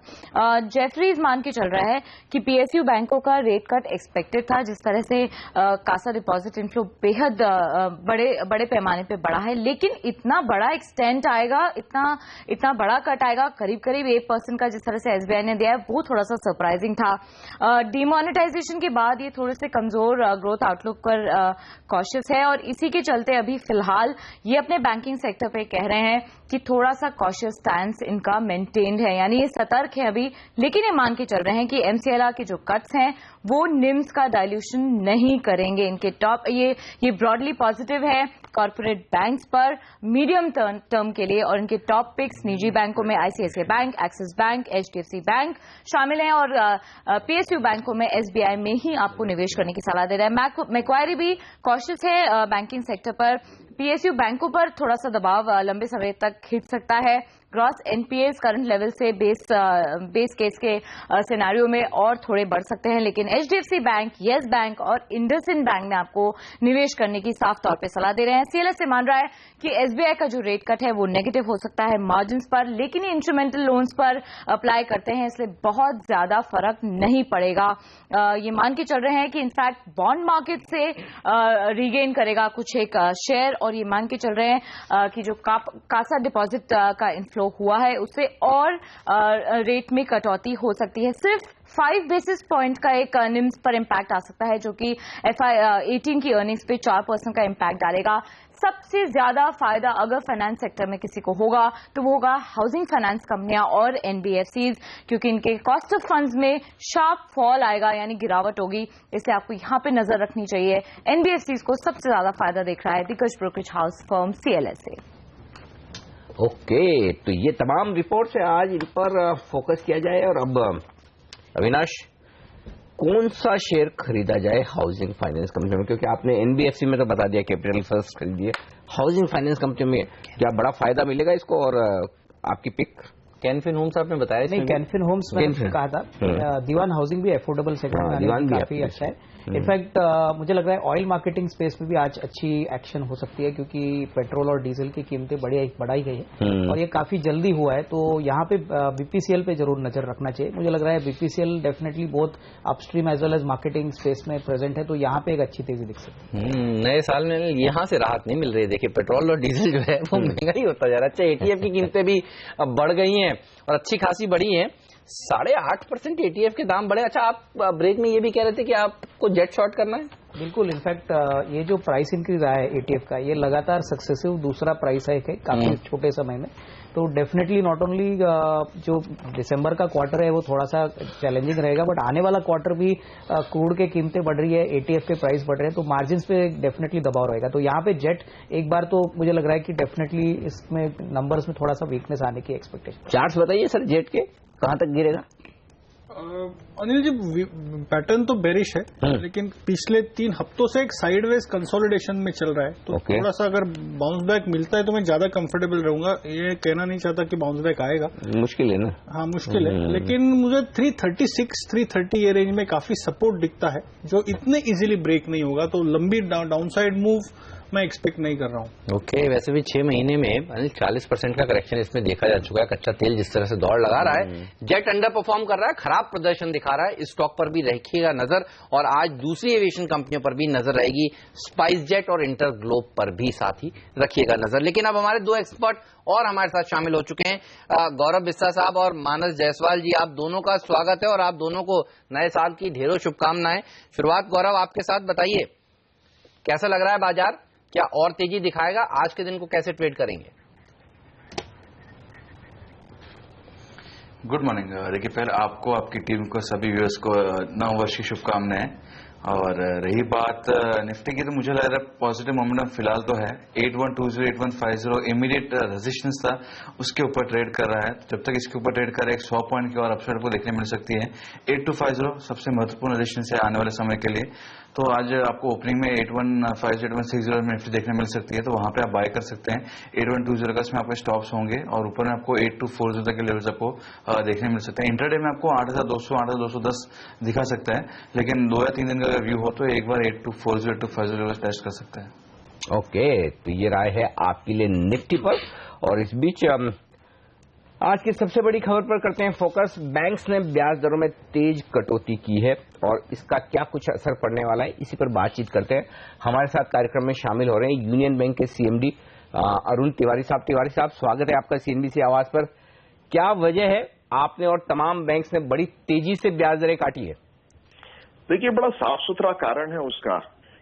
जेफरीज मान के चल रहा है कि पीएसयू बैंकों का रेट कट एक्सपेक्टेड था। जिस तरह से कासा डिपॉजिट इनफ्लो बेहद बड़े पैमाने पे बढ़ा है, लेकिन इतना बड़ा एक्सटेंट आएगा, इतना बड़ा कट आएगा, करीब 1% का जिस तरह से एसबीआई ने दिया है, वो थोड़ा सा सरप्राइजिंग था। डिमोनेटाइजेशन के बाद ये थोड़े से कमजोर ग्रोथ आउटलुक पर कॉशियस है और इसी के चलते अभी फिलहाल ये अपने बैंकिंग सेक्टर पे कह रहे हैं कि थोड़ा सा कॉशियस स्टैंस इनका मेंटेन्ड है, यानी ये सतर्क है अभी। लेकिन ये मान के चल रहे हैं कि एमसीएलआर के जो कट्स हैं वो निम्स का डाइल्यूशन नहीं करेंगे। इनके टॉप ये ब्रॉडली पॉजिटिव है कॉर्पोरेट बैंक्स पर मीडियम टर्म के लिए, और इनके टॉप पिक्स निजी बैंकों में ICICI bank, axis bank, HDFC bank शामिल हैं और पीएसयू बैंकों में एसबीआई में ही आपको निवेश करने की सलाह दे रहा है। मैक्वायरी भी कॉशियस है बैंकिंग सेक्टर पर। पीएसयू बैंकों पर थोड़ा सा दबाव लंबे समय तक खिंच सकता है। ग्रॉस एनपीएस करंट लेवल से बेस केस के सिनेरियो में और थोड़े बढ़ सकते हैं, लेकिन एचडीएफसी बैंक, येस बैंक और इंडसइंड बैंक में आपको निवेश करने की साफ तौर पे सलाह दे रहे हैं। सीएलएस से मान रहा है कि एसबीआई का जो रेट कट है वो नेगेटिव हो सकता है मार्जिन्स पर, लेकिन ये इंस्ट्रूमेंटल लोन्स पर अप्लाई करते हैं, इसलिए बहुत ज्यादा फर्क नहीं पड़ेगा। ये मान के चल रहे हैं कि इनफैक्ट बॉन्ड मार्केट से रीगेन करेगा कुछ एक शेयर, और ये मान के चल रहे हैं कि जो कासा डिपॉजिट का इनफ्लो हुआ है उससे और रेट में कटौती हो सकती है। सिर्फ 5 बेसिस पॉइंट का एक निम्स पर इम्पैक्ट आ सकता है, जो कि FY18 की अर्निंग्स पे 4% का इम्पैक्ट डालेगा। सबसे ज्यादा फायदा अगर फाइनेंस सेक्टर में किसी को होगा तो वो होगा हाउसिंग फाइनेंस कंपनियां और एनबीएफसीज, क्योंकि इनके कॉस्ट ऑफ फंड्स में शार्प फॉल आएगा, यानी गिरावट होगी। इसलिए आपको यहां पे नजर रखनी चाहिए। एनबीएफसीज को सबसे ज्यादा फायदा देख रहा है दिग्गज brokerage house firm CLSA. Okay, तो ये तमाम रिपोर्ट से आज इन पर फोकस किया जाए। और अब अविनाश, कौन सा शेयर खरीदा जाए हाउसिंग फाइनेंस कंपनी में? क्योंकि आपने एनबीएफसी में तो बता दिया कैपिटल फर्स्ट खरीदिए, हाउसिंग फाइनेंस कंपनी में क्या बड़ा फायदा मिलेगा इसको? और आपकी पिक? कैनफिन होम्स आपने बताया नहीं, कैनफिन होम्स मैंने कहा था। दीवान हाउसिंग भी अफोर्डेबल सेगमेंट में काफी अच्छा है। इनफैक्ट मुझे लग रहा है ऑयल मार्केटिंग स्पेस में भी आज अच्छी एक्शन हो सकती है, क्योंकि पेट्रोल और डीजल की कीमतें बढ़ाई गई है और ये काफी जल्दी हुआ है। तो यहाँ पे बीपीसीएल पे जरूर नजर रखना चाहिए। मुझे लग रहा है BPCL definitely both upstream as well as marketing space में प्रेजेंट है, तो यहाँ पे एक अच्छी तेजी दिख सकती है। नए साल में यहाँ से राहत नहीं मिल रही। देखिए, पेट्रोल और डीजल जो है वो महंगा ही होता जा रहा है। अच्छा, एटीएफ की कीमतें भी अब बढ़ गई हैं और अच्छी खासी बढ़ी हैं। 8.5% एटीएफ के दाम बढ़े। अच्छा, आप ब्रेक में ये भी कह रहे थे कि आपको जेट शॉर्ट करना है? बिल्कुल। इनफैक्ट ये जो प्राइस इंक्रीज आया है एटीएफ का, ये लगातार सक्सेसिव दूसरा प्राइस हाइक है काफी छोटे समय में। तो डेफिनेटली नॉट ओनली जो दिसंबर का क्वार्टर है वो थोड़ा सा चैलेंजिंग रहेगा, बट आने वाला क्वार्टर भी क्रूड के कीमतें बढ़ रही है, एटीएफ के प्राइस बढ़ रहे हैं, तो मार्जिन पे डेफिनेटली दबाव रहेगा। तो यहाँ पे जेट एक बार तो मुझे लग रहा है कि डेफिनेटली इसमें नंबर्स में थोड़ा सा वीकनेस आने की एक्सपेक्टेशन। चार्ट्स बताइए सर, जेट के कहां तक गिरेगा? अनिल जी, पैटर्न तो बेरिश है, लेकिन पिछले 3 हफ्तों से एक साइडवेज कंसोलिडेशन में चल रहा है। तो थोड़ा सा अगर बाउंस बैक मिलता है तो मैं ज्यादा कंफर्टेबल रहूंगा। ये कहना नहीं चाहता कि बाउंस बैक आएगा, मुश्किल है ना। हाँ, मुश्किल है, लेकिन मुझे 336, 330 ये रेंज में काफी सपोर्ट दिखता है, जो इतने इजीली ब्रेक नहीं होगा। तो लंबी डाउनसाइड मूव मैं एक्सपेक्ट नहीं कर रहा हूँ। ओके, वैसे भी 6 महीने में 40% का करेक्शन इसमें देखा जा चुका है। कच्चा तेल जिस तरह से दौड़ लगा रहा है, जेट अंडर परफॉर्म कर रहा है, खराब प्रदर्शन दिखा रहा है। इस स्टॉक पर भी रखिएगा नजर, और आज दूसरी एविएशन कंपनियों पर भी नजर रहेगी, स्पाइस जेट और इंटर ग्लोब पर भी साथ ही रखिएगा नजर। लेकिन अब हमारे 2 एक्सपर्ट और हमारे साथ शामिल हो चुके हैं, गौरव बिस्सा साहब और मानस जायसवाल जी। आप दोनों का स्वागत है और आप दोनों को नए साल की ढेरों शुभकामनाएं। शुरुआत गौरव आपके साथ, बताइए कैसा लग रहा है बाजार? क्या और तेजी दिखाएगा? आज के दिन को कैसे ट्रेड करेंगे? Good morning. देखिए, पहले आपको, आपकी टीम को, सभी व्यूअर्स को नव वर्ष की शुभकामनाएं। और रही बात निफ्टी की, तो मुझे लग रहा है पॉजिटिव मोमेंटम फिलहाल तो है। 8120, 8150 इमीडिएट रेजिस्टेंस था, उसके ऊपर ट्रेड कर रहा है। जब तक इसके ऊपर ट्रेड करे 100 पॉइंट की और अपसाइड को देखने मिल सकती है। 8250 सबसे महत्वपूर्ण रेजिस्टेंस है आने वाले समय के लिए। तो आज आपको ओपनिंग में 8150 8160 में निफ्टी देखने मिल सकती है, तो वहां पे आप बाय कर सकते हैं। 8120 का इसमें आपके स्टॉप्स होंगे और ऊपर में आपको 8240 तक के लेवल्स आपको देखने मिल सकते हैं। इंट्राडे में आपको 8200 8210 दिखा सकता है, लेकिन 2 या 3 दिन का अगर व्यू हो तो एक बार 8240 8250 लेवल्स टेस्ट कर सकते हैं। ओके, तो ये राय है आपके लिए निफ्टी पर। और इस बीच आज की सबसे बड़ी खबर पर करते हैं फोकस। बैंक्स ने ब्याज दरों में तेज कटौती की है और इसका क्या कुछ असर पड़ने वाला है, इसी पर बातचीत करते हैं। हमारे साथ कार्यक्रम में शामिल हो रहे हैं यूनियन बैंक के सीएमडी अरुण तिवारी साहब। तिवारी साहब, स्वागत है आपका सीएनबीसी आवाज पर। क्या वजह है आपने और तमाम बैंक्स ने बड़ी तेजी से ब्याज दरें काटी है? देखिए, बड़ा साफ सुथरा कारण है उसका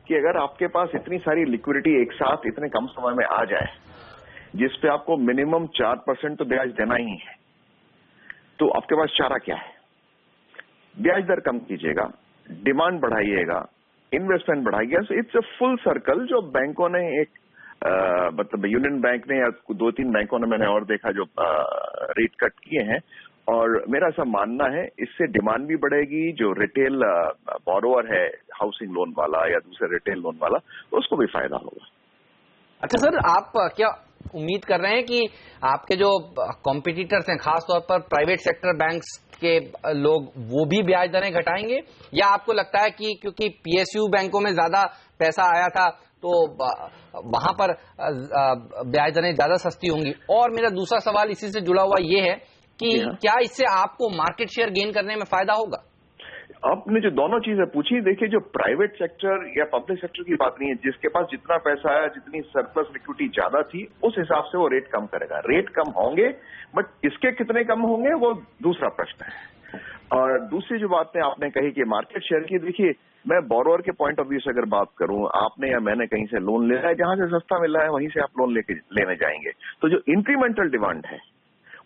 कि अगर आपके पास इतनी सारी लिक्विडिटी एक साथ इतने कम समय में आ जाए, जिस पे आपको मिनिमम 4% तो ब्याज देना ही है, तो आपके पास चारा क्या है? ब्याज दर कम कीजिएगा, डिमांड बढ़ाइएगा, इन्वेस्टमेंट बढ़ाइएगा। So it's a full circle जो बैंकों ने एक मतलब यूनियन बैंक ने या 2-3 बैंकों ने मैंने और देखा जो रेट कट किए हैं, और मेरा ऐसा मानना है इससे डिमांड भी बढ़ेगी। जो रिटेल बोरोवर है, हाउसिंग लोन वाला या दूसरे रिटेल लोन वाला, उसको भी फायदा होगा। अच्छा सर, आप क्या उम्मीद कर रहे हैं कि आपके जो कॉम्पिटिटर्स हैं, खासतौर पर प्राइवेट सेक्टर बैंक्स के लोग, वो भी ब्याज दरें घटाएंगे, या आपको लगता है कि क्योंकि पीएसयू बैंकों में ज्यादा पैसा आया था तो वहां पर ब्याज दरें ज्यादा सस्ती होंगी? और मेरा दूसरा सवाल इसी से जुड़ा हुआ ये है कि क्या इससे आपको मार्केट शेयर गेन करने में फायदा होगा? आपने जो दोनों चीजें पूछी, देखिए जो प्राइवेट सेक्टर या पब्लिक सेक्टर की बात नहीं है, जिसके पास जितना पैसा आया, जितनी सरप्लस लिक्विडिटी ज्यादा थी, उस हिसाब से वो रेट कम करेगा। रेट कम होंगे, बट इसके कितने कम होंगे वो दूसरा प्रश्न है। और दूसरी जो बात आपने कही कि मार्केट शेयर की, देखिए मैं बोरोवर के पॉइंट ऑफ व्यू से अगर बात करूं, आपने या मैंने कहीं से लोन ले रहा है, जहां से सस्ता मिल रहा है वहीं से आप लोन लेने जाएंगे, तो जो इंक्रीमेंटल डिमांड है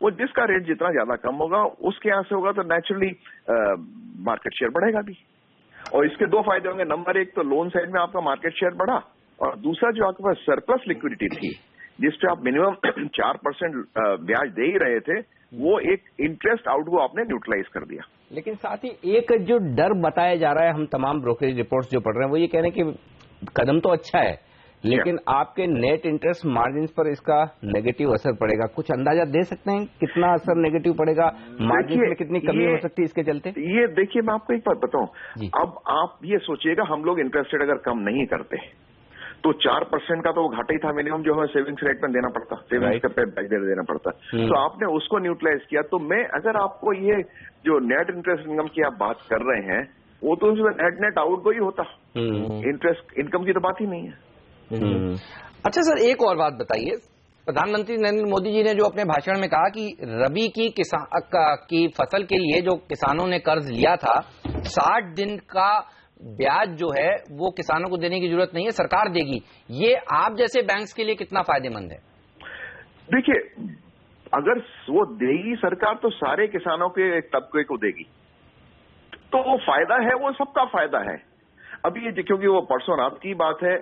वो जिसका रेट जितना ज्यादा कम होगा उसके यहां से होगा, तो नेचुरली मार्केट शेयर बढ़ेगा भी। और इसके दो फायदे होंगे। नंबर एक तो लोन साइड में आपका मार्केट शेयर बढ़ा, और दूसरा जो आपके पास सरप्लस लिक्विडिटी थी जिसपे आप मिनिमम 4% ब्याज दे ही रहे थे, वो एक इंटरेस्ट आउट को आपने न्यूट्रलाइज कर दिया। लेकिन साथ ही एक जो डर बताया जा रहा है, हम तमाम ब्रोकरेज रिपोर्ट्स जो पढ़ रहे हैं, वो ये कह रहे हैं कि कदम तो अच्छा है, लेकिन आपके नेट इंटरेस्ट मार्जिन पर इसका नेगेटिव असर पड़ेगा। कुछ अंदाजा दे सकते हैं कितना असर नेगेटिव पड़ेगा, मार्जिन में कितनी कमी हो सकती है इसके चलते? ये देखिए, मैं आपको एक बात बताऊं, अब आप ये सोचिएगा हम लोग इंटरेस्ट रेट अगर कम नहीं करते तो 4% का तो वो घाटा ही था मिनिमम जो हमें सेविंग्स रेट में देना पड़ता, सेविंग्स पे ब्याज देना पड़ता। तो आपने उसको न्यूट्रलाइज किया। तो मैं अगर आपको ये जो नेट इंटरेस्ट इनकम की आप बात कर रहे हैं, वो तो उसमें नेट आउट को ही होता, इंटरेस्ट इनकम की तो बात ही नहीं है। अच्छा सर, एक और बात बताइए, प्रधानमंत्री नरेंद्र मोदी जी ने जो अपने भाषण में कहा कि रबी की फसल के लिए जो किसानों ने कर्ज लिया था, 60 दिन का ब्याज जो है वो किसानों को देने की जरूरत नहीं है, सरकार देगी। ये आप जैसे बैंक्स के लिए कितना फायदेमंद है? देखिए, अगर वो देगी सरकार तो सारे किसानों के एक तबके को देगी, तो वो फायदा है, वो सबका फायदा है। अभी ये क्योंकि वो परसों रात की बात है,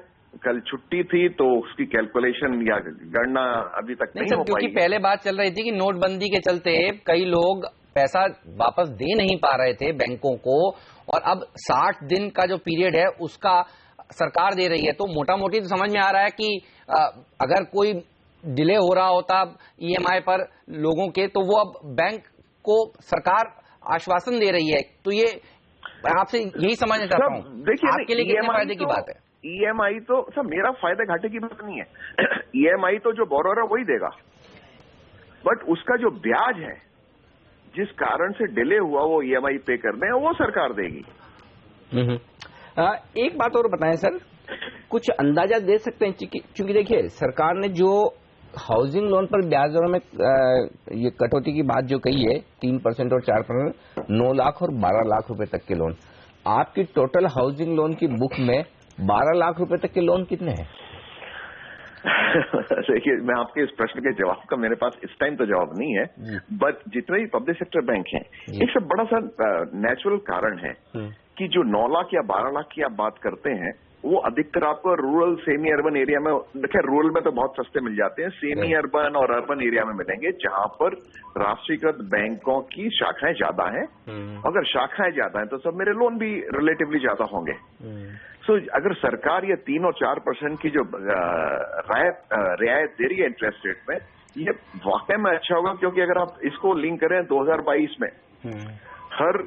कल छुट्टी थी, तो उसकी कैलकुलेशन या गणना अभी तक नहीं हो पाई। क्योंकि पहले बात चल रही थी कि नोटबंदी के चलते कई लोग पैसा वापस दे नहीं पा रहे थे बैंकों को, और अब 60 दिन का जो पीरियड है उसका सरकार दे रही है। तो मोटा मोटी तो समझ में आ रहा है कि अगर कोई डिले हो रहा होता ईएमआई पर लोगों के, तो वो अब बैंक को सरकार आश्वासन दे रही है। तो ये आपसे यही समझना चाहता हूँ, आपके लिए कितने फायदे की बात है? ईएमआई तो सब मेरा फायदा घाटे की बात नहीं है। ईएमआई तो जो बोरोवर है वही देगा, बट उसका जो ब्याज है जिस कारण से डिले हुआ वो ईएमआई पे करने है, वो सरकार देगी। एक बात और बताएं सर, कुछ अंदाजा दे सकते हैं, क्योंकि देखिए सरकार ने जो हाउसिंग लोन पर ब्याज दरों में ये कटौती की बात जो कही है 3% और 4%, 9 लाख और 12 लाख रुपए तक के लोन, आपकी टोटल हाउसिंग लोन की बुक में 12 लाख रुपए तक के लोन कितने हैं? देखिए, मैं आपके इस प्रश्न के जवाब का मेरे पास इस टाइम तो जवाब नहीं है, बट जितने भी पब्लिक सेक्टर बैंक हैं, एक सब बड़ा सा नेचुरल कारण है कि जो 9 लाख या 12 लाख की आप बात करते हैं, वो अधिकतर आपको रूरल सेमी अर्बन एरिया में, देखिए रूरल में तो बहुत सस्ते मिल जाते हैं, सेमी अर्बन और अर्बन एरिया में मिलेंगे, जहां पर राष्ट्रीयकृत बैंकों की शाखाएं ज्यादा हैं। अगर शाखाएं ज्यादा हैं तो सब मेरे लोन भी रिलेटिवली ज्यादा होंगे। अगर सरकार ये 3 और 4% की जो रियायत दे रही है इंटरेस्ट रेट में, ये वाकई में अच्छा होगा, क्योंकि अगर आप इसको लिंक करें 2022 में हर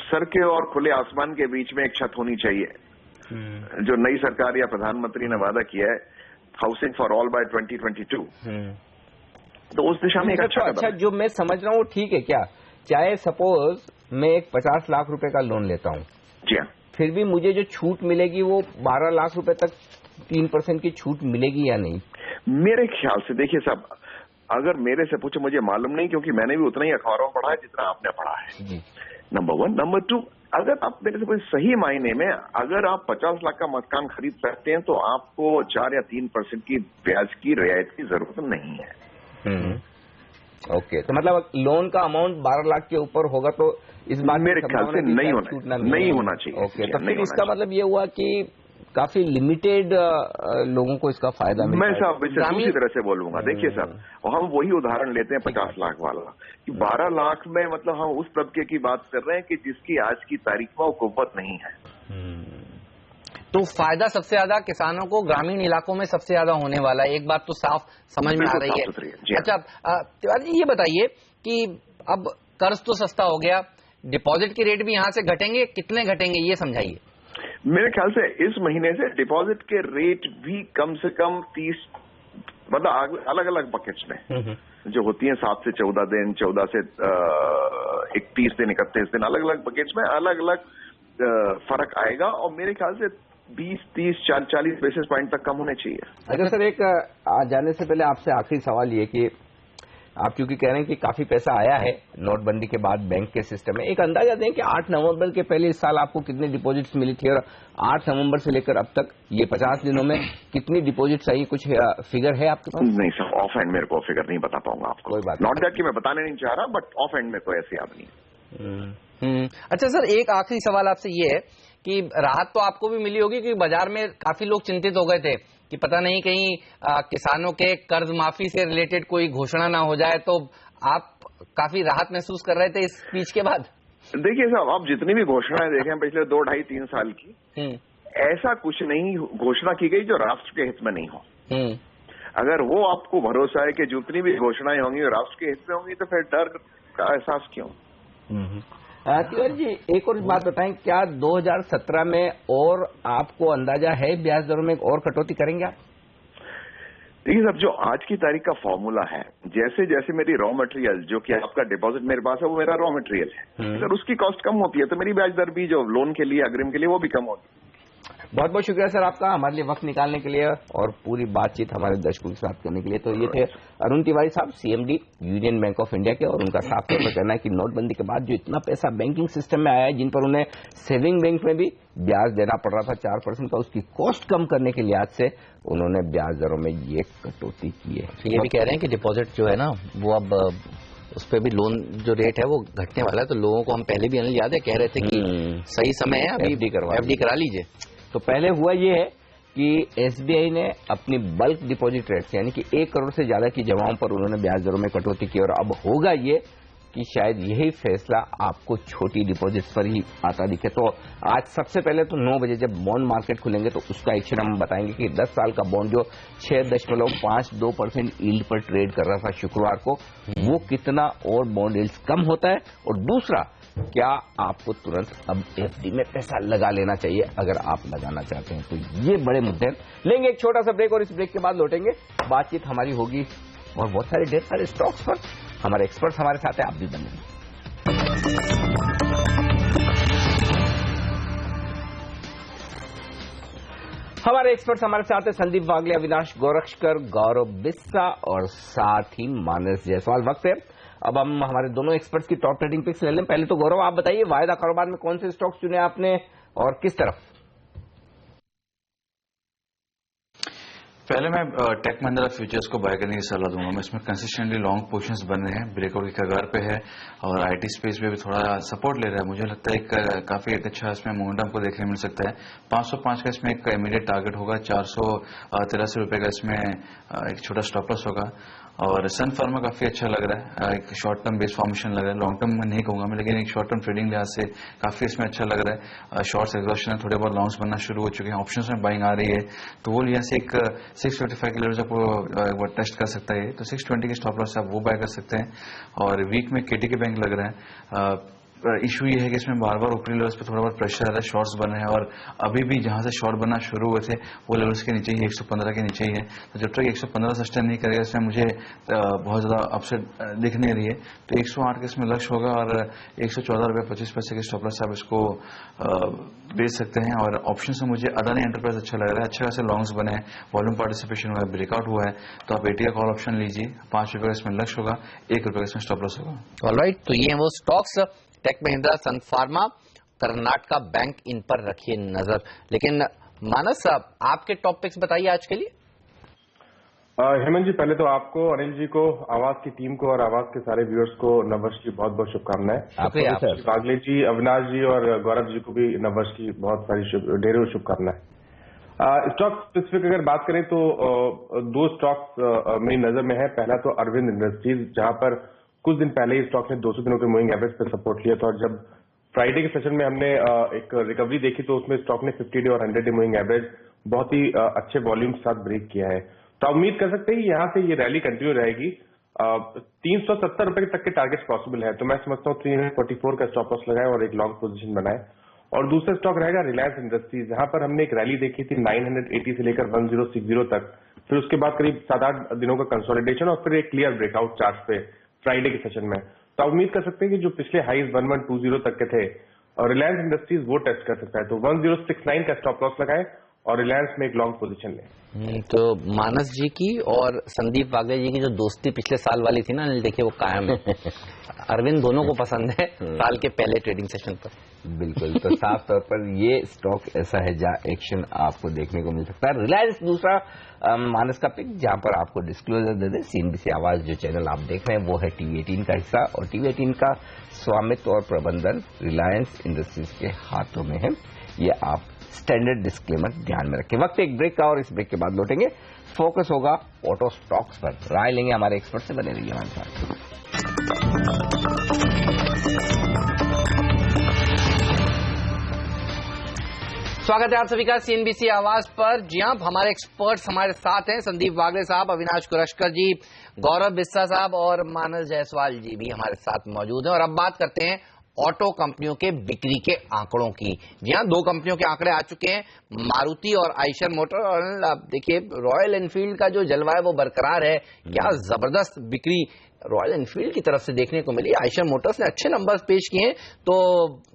सर के और खुले आसमान के बीच में एक छत होनी चाहिए, जो नई सरकार या प्रधानमंत्री ने वादा किया है, हाउसिंग फॉर ऑल बाय 2022, तो उस दिशा में एक अच्छा जो मैं समझ रहा हूँ ठीक है क्या, चाहे सपोज मैं एक 50 लाख रुपए का लोन लेता हूँ, जी हाँ, फिर भी मुझे जो छूट मिलेगी वो 12 लाख रुपए तक 3% की छूट मिलेगी या नहीं? मेरे ख्याल से देखिए साहब, अगर मेरे से पूछे, मुझे मालूम नहीं, क्योंकि मैंने भी उतना ही अखबारों में पढ़ा है जितना आपने पढ़ा है, नंबर 1। नंबर 2, अगर आप मेरे से कोई सही मायने में अगर आप 50 लाख का मकान खरीद सकते हैं तो आपको 4 या 3% की ब्याज की रियायत की जरूरत नहीं है। ओके, तो मतलब लोन का अमाउंट 12 लाख के ऊपर होगा तो इस बात मेरे ख्याल से नहीं होना चाहिए। ओके, तो फिर इसका मतलब ये हुआ कि काफी लिमिटेड लोगों को इसका फायदा मिला। मैं साहब इसे दूसरी तरह से बोलूंगा, देखिए साहब, हम वही उदाहरण लेते हैं 50 लाख वाला, कि 12 लाख में मतलब हम उस तबके की बात कर रहे हैं कि जिसकी आज की तारीख में वो कुव्वत नहीं है। तो फायदा सबसे ज्यादा किसानों को ग्रामीण इलाकों में सबसे ज्यादा होने वाला है, एक बात तो साफ समझ में आ रही है। अच्छा तिवारी जी, ये बताइए कि अब कर्ज तो सस्ता हो गया, डिपॉजिट के रेट भी यहां से घटेंगे, कितने घटेंगे ये समझाइए। मेरे ख्याल से इस महीने से डिपॉजिट के रेट भी कम से कम 30, मतलब अलग अलग बकेट्स में जो होती हैं 7 से 14 दिन, 14 से 31 दिन, 31 दिन, अलग अलग बकेट्स में अलग अलग फर्क आएगा, और मेरे ख्याल से 20, 30, 40 बेसिस पॉइंट तक कम होने चाहिए। अच्छा सर, एक जाने से पहले आपसे आखिरी सवाल ये कि आप क्योंकि कह रहे हैं कि काफी पैसा आया है नोटबंदी के बाद बैंक के सिस्टम में, एक अंदाजा दें कि 8 नवंबर के पहले इस साल आपको कितनी डिपॉजिट्स मिली थी, और 8 नवंबर से लेकर अब तक ये 50 दिनों में कितनी डिपॉजिट्स आई, कुछ फिगर है आपके पास? नहीं सर, ऑफ हैंड मेरे को फिगर नहीं बता पाऊंगा आपको। कोई बात नॉट दैट कि मैं बताने नहीं चाह रहा, बट ऑफ हैंड में कोई ऐसी याद नहीं। अच्छा सर, एक आखिरी सवाल आपसे ये है कि राहत तो आपको भी मिली होगी, क्योंकि बाजार में काफी लोग चिंतित हो गए थे कि पता नहीं कहीं किसानों के कर्ज माफी से रिलेटेड कोई घोषणा ना हो जाए, तो आप काफी राहत महसूस कर रहे थे इस स्पीच के बाद? देखिए साहब, आप जितनी भी घोषणाएं देखें पिछले 2, 2.5, 3 साल की, ऐसा कुछ नहीं घोषणा की गई जो राष्ट्र के हित में नहीं हो। अगर वो आपको भरोसा है कि जितनी भी घोषणाएं होंगी वो राष्ट्र के हित में होंगी, तो फिर डर का एहसास क्यों? तिवारी जी, एक और बात बताएं, क्या 2017 में और आपको अंदाजा है ब्याज दरों में और कटौती करेंगे आप? देखिए साहब, जो आज की तारीख का फॉर्मूला है, जैसे जैसे मेरी रॉ मटेरियल, जो कि आपका डिपॉजिट मेरे पास है, वो मेरा रॉ मटेरियल है, अगर उसकी कॉस्ट कम होती है तो मेरी ब्याज दर भी जो लोन के लिए, अग्रिम के लिए, वो भी कम होती है। बहुत बहुत शुक्रिया सर आपका हमारे लिए वक्त निकालने के लिए और पूरी बातचीत हमारे दर्शकों के साथ करने के लिए। तो ये थे अरुण तिवारी साहब, CMD union bank of India के, और उनका साफ तौर पर कहना है कि नोटबंदी के बाद जो इतना पैसा बैंकिंग सिस्टम में आया है, जिन पर उन्हें सेविंग बैंक में भी ब्याज देना पड़ रहा था 4% का, उसकी कॉस्ट कम करने के लिहाज से उन्होंने ब्याज दरों में ये कटौती की है। ये भी कह रहे हैं कि डिपॉजिट जो है ना, वो अब उस पर भी लोन जो रेट है वो घटने वाला है, तो लोगों को हम पहले भी अनिल याद है कह रहे थे कि सही समय है, अभी एफडी करा लीजिए। तो पहले हुआ ये है कि एसबीआई ने अपनी बल्क डिपॉजिट रेट यानी कि 1 करोड़ से ज्यादा की जमाओं पर उन्होंने ब्याज दरों में कटौती की, और अब होगा ये कि शायद यही फैसला आपको छोटी डिपॉजिट पर ही आता दिखे। तो आज सबसे पहले तो 9 बजे जब बॉन्ड मार्केट खुलेंगे तो उसका एक्शन हम बताएंगे कि 10 साल का बॉन्ड जो 6.52% यील्ड पर ट्रेड कर रहा था शुक्रवार को, वो कितना और बॉन्ड यील्ड कम होता है, और दूसरा क्या आपको तुरंत अब एफडी में पैसा लगा लेना चाहिए अगर आप लगाना चाहते हैं। तो ये बड़े मुद्दे लेंगे। एक छोटा सा ब्रेक और इस ब्रेक के बाद लौटेंगे, बातचीत हमारी होगी और बहुत सारे ढेर सारे स्टॉक्स पर। हमारे एक्सपर्ट्स हमारे साथ हैं, आप भी बने। हमारे एक्सपर्ट्स हमारे साथ हैं संदीप वागले, अविनाश गोरक्षकर, गौरव बिस्सा और साथ ही मानस जायसवाल। वक्त है अब हम हमारे दोनों एक्सपर्ट्स की टॉप ट्रेडिंग पिक्स ले लें। पहले तो गौरव आप बताइए, वायदा कारोबार में कौन से स्टॉक्स चुने आपने और किस तरफ? पहले मैं टेक महिंद्रा फ्यूचर्स को बाय करने की सलाह दूंगा। मैं इसमें कंसिस्टेंटली लॉन्ग पोजीशंस बन रहे हैं, ब्रेकआउट की कगार पे है और आईटी स्पेस में भी थोड़ा सपोर्ट ले रहा है। मुझे लगता है काफी एक अच्छा इसमें मोमेंटम को देखने मिल सकता है। 505 का इसमें एक इमीडिएट टारगेट होगा, 483 रुपए का इसमें एक छोटा स्टॉप लॉस होगा। और सन फार्मा काफी अच्छा लग रहा है, एक शॉर्ट टर्म बेस फॉर्मेशन लग रहा है, लॉन्ग टर्म में नहीं कहूंगा मैं, लेकिन एक शॉर्ट टर्म ट्रेडिंग लिहाज से काफी इसमें अच्छा लग रहा है। शॉर्ट्स एग्जॉस्शन है, थोड़े बहुत लॉन्ग्स बनना शुरू हो चुके हैं, ऑप्शंस में बाइंग आ रही है, तो वो लिहाज से एक 655 के लेवल आपको एक बार टेस्ट कर सकता है, तो 620 के स्टॉप लॉस से आप वो बाय कर सकते हैं। और वीक में केटीके बैंक लग रहा है। इशू ये है कि इसमें बार बार ऊपरी लेवल्स पे थोड़ा बहुत प्रेशर आ रहा है, शॉर्ट्स बन रहे हैं और अभी भी जहां से शॉर्ट बनना शुरू हुए थे वो लेवल्स के नीचे ही 115 के नीचे ही है। तो जब तक 115 सस्टेन नहीं करेगा इसमें मुझे बहुत ज्यादा अपसेट दिख नहीं रही है। तो 108 के इसमें लक्ष्य होगा और 114 रुपये 25 पैसे के स्टॉप लॉस से आप इसको बेच सकते हैं। और ऑप्शन से मुझे अदानी एंटरप्राइज अच्छा लग रहा है, अच्छा खासे लॉन्ग्स बने हैं, वॉल्यूम पार्टिसिपेशन हुआ है, ब्रेकआउट हुआ है, तो आप 80 का कॉल ऑप्शन लीजिए। 5 रुपये का इसमें लक्ष्य होगा, 1 रुपये का इसमें स्टॉप लॉस होगा। ऑलराइट, तो ये है वो स्टॉक्स, टेक महिंद्रा, सन फार्मा, कर्नाटका बैंक, इन पर रखिए नजर। लेकिन मानस साहब, आपके टॉप पिक्स बताइए आज के लिए। हेमंत जी, पहले तो आपको, अनिल जी को, आवाज की टीम को और आवाज के सारे व्यूअर्स को नववर्ष की बहुत बहुत शुभकामनाएं। बागले जी, अविनाश जी और गौरव जी को भी नववर्ष की बहुत सारी ढेरों शुभकामनाएं। स्टॉक स्पेसिफिक अगर बात करें तो 2 स्टॉक्स मेरी नजर में है। पहला तो अरविंद इंडस्ट्रीज, जहां पर कुछ दिन पहले ही स्टॉक ने 200 दिनों के मूविंग एवरेज पर सपोर्ट लिया था और जब फ्राइडे के सेशन में हमने एक रिकवरी देखी तो उसमें स्टॉक ने 50 डे और 100 डे मूविंग एवरेज बहुत ही अच्छे वॉल्यूम के साथ ब्रेक किया है। तो आप उम्मीद कर सकते हैं कि यहाँ से ये रैली कंटिन्यू रहेगी। 370 रुपए तक के टारगेट्स पॉसिबल है, तो मैं समझता हूँ 344 का स्टॉप लॉस लगाए और एक लॉन्ग पोजीशन बनाए। और दूसरा स्टॉक रहेगा रिलायंस इंडस्ट्रीज, जहां पर हमने एक रैली देखी थी 980 से लेकर 1060 तक, फिर उसके बाद करीब 7-8 दिनों का कंसोलिडेशन और फिर एक क्लियर ब्रेकआउट चार्ट पे फ्राइडे के सेशन में। तो आप उम्मीद कर सकते हैं कि जो पिछले हाईज 1120 तक के थे और रिलायंस इंडस्ट्रीज वो टेस्ट कर सकता है, तो 1069 का स्टॉप लॉस लगाए और रिलायंस में एक लॉन्ग पोजीशन ले। तो मानस जी की और संदीप वागले जी की जो दोस्ती पिछले साल वाली थी ना, देखिए वो कायम है। अरविंद दोनों को पसंद है साल के पहले ट्रेडिंग सेशन पर। बिल्कुल, तो साफ तौर पर ये स्टॉक ऐसा है जहां एक्शन आपको देखने को मिल सकता है। रिलायंस दूसरा मानस का पिक, जहां पर आपको डिस्क्लोजर दे दे, सीएनबीसी आवाज जो चैनल आप देख रहे हैं वो है टीवी 18 का हिस्सा और टीवी 18 का स्वामित्व और प्रबंधन रिलायंस इंडस्ट्रीज के हाथों में है। ये आप स्टैंडर्ड डिस्क्लेमर ध्यान में रखें। वक्त एक ब्रेक का और इस ब्रेक के बाद लौटेंगे। फोकस होगा ऑटो स्टॉक्स पर, राय लेंगे हमारे एक्सपर्ट से, बने रहिए हमारे साथ। स्वागत है आप सभी का सीएनबीसी आवाज पर। जी हाँ, हमारे एक्सपर्ट्स हमारे साथ हैं, संदीप वागले साहब, अविनाश कुरश्कर जी, गौरव बिस्सा साहब और मानस जायसवाल जी भी हमारे साथ मौजूद हैं। और अब बात करते हैं ऑटो कंपनियों के बिक्री के आंकड़ों की। जी हाँ, 2 कंपनियों के आंकड़े आ चुके हैं, मारुति और आइशर मोटर। और आप देखिए रॉयल एनफील्ड का जो जलवा है वो बरकरार है। क्या जबरदस्त बिक्री रॉयल एनफील्ड की तरफ से देखने को मिली। आइशर मोटर्स ने अच्छे नंबर्स पेश किए हैं। तो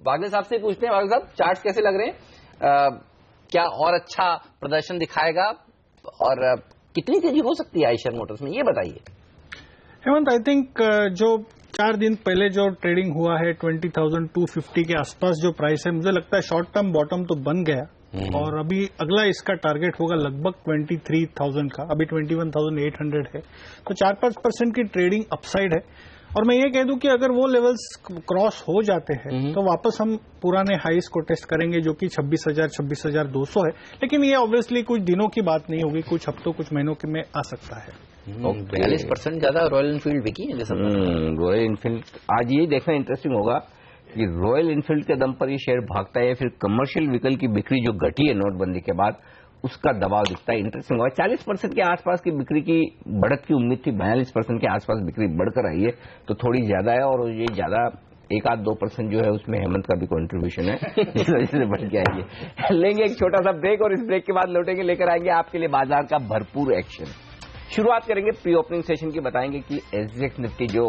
वागले साहब से पूछते हैं, वागले साहब चार्ट्स कैसे लग रहे हैं? क्या और अच्छा प्रदर्शन दिखाएगा और कितनी तेजी हो सकती है आइशर मोटर्स में, ये बताइए। हेमंत, आई थिंक जो 4 दिन पहले जो ट्रेडिंग हुआ है 20,250 के आसपास जो प्राइस है, मुझे लगता है शॉर्ट टर्म बॉटम तो बन गया और अभी अगला इसका टारगेट होगा लगभग 23,000 का, अभी 21,800 है, तो 4-5% की ट्रेडिंग अपसाइड है। और मैं ये कह दूं कि अगर वो लेवल्स क्रॉस हो जाते हैं तो वापस हम पुराने हाईस को टेस्ट करेंगे जो कि 26,200 है। लेकिन ये ऑब्वियसली कुछ दिनों की बात नहीं होगी, कुछ हफ्तों कुछ महीनों के में आ सकता है। 42% ज्यादा रॉयल एनफील्ड बिकी है। रॉयल एनफील्ड आज ये देखना इंटरेस्टिंग होगा कि रॉयल एनफील्ड के दम पर ये शेयर भागता है या फिर कमर्शियल व्हीकल की बिक्री जो घटी है नोटबंदी के बाद उसका दबाव दिखता है। इंटरेस्टिंग होगा। 40% के आसपास की बिक्री की बढ़त की उम्मीद थी, 42% के आसपास बिक्री बढ़कर आई है, तो थोड़ी ज्यादा है और ये ज्यादा 1-2% जो है उसमें हेमंत का भी कंट्रीब्यूशन है, इस वजह से बढ़ के आई है। लेंगे एक छोटा सा ब्रेक और इस ब्रेक के बाद लौटेंगे, लेकर आएंगे आपके लिए बाजार का भरपूर एक्शन। शुरुआत करेंगे प्री ओपनिंग सेशन की, बताएंगे कि एसजीएक्स निफ्टी जो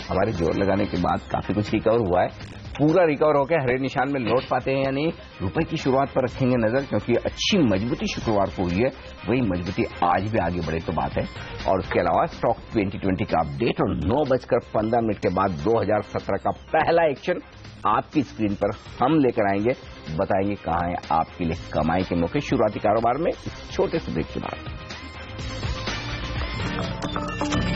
हमारे जोर लगाने के बाद काफी कुछ रिकवर हुआ है, पूरा रिकवर होकर हरे निशान में लौट पाते हैं या नहीं, रुपए की शुरुआत पर रखेंगे नजर, क्योंकि अच्छी मजबूती शुक्रवार को हुई है, वही मजबूती आज भी आगे बढ़े तो बात है। और उसके अलावा स्टॉक 2020 का अपडेट और 9:15 के बाद 2017 का पहला एक्शन आपकी स्क्रीन पर हम लेकर आएंगे, बताएंगे कहां है आपके लिए कमाई के मौके शुरुआती कारोबार में, इस छोटे से ब्रेक के बाद। हैं।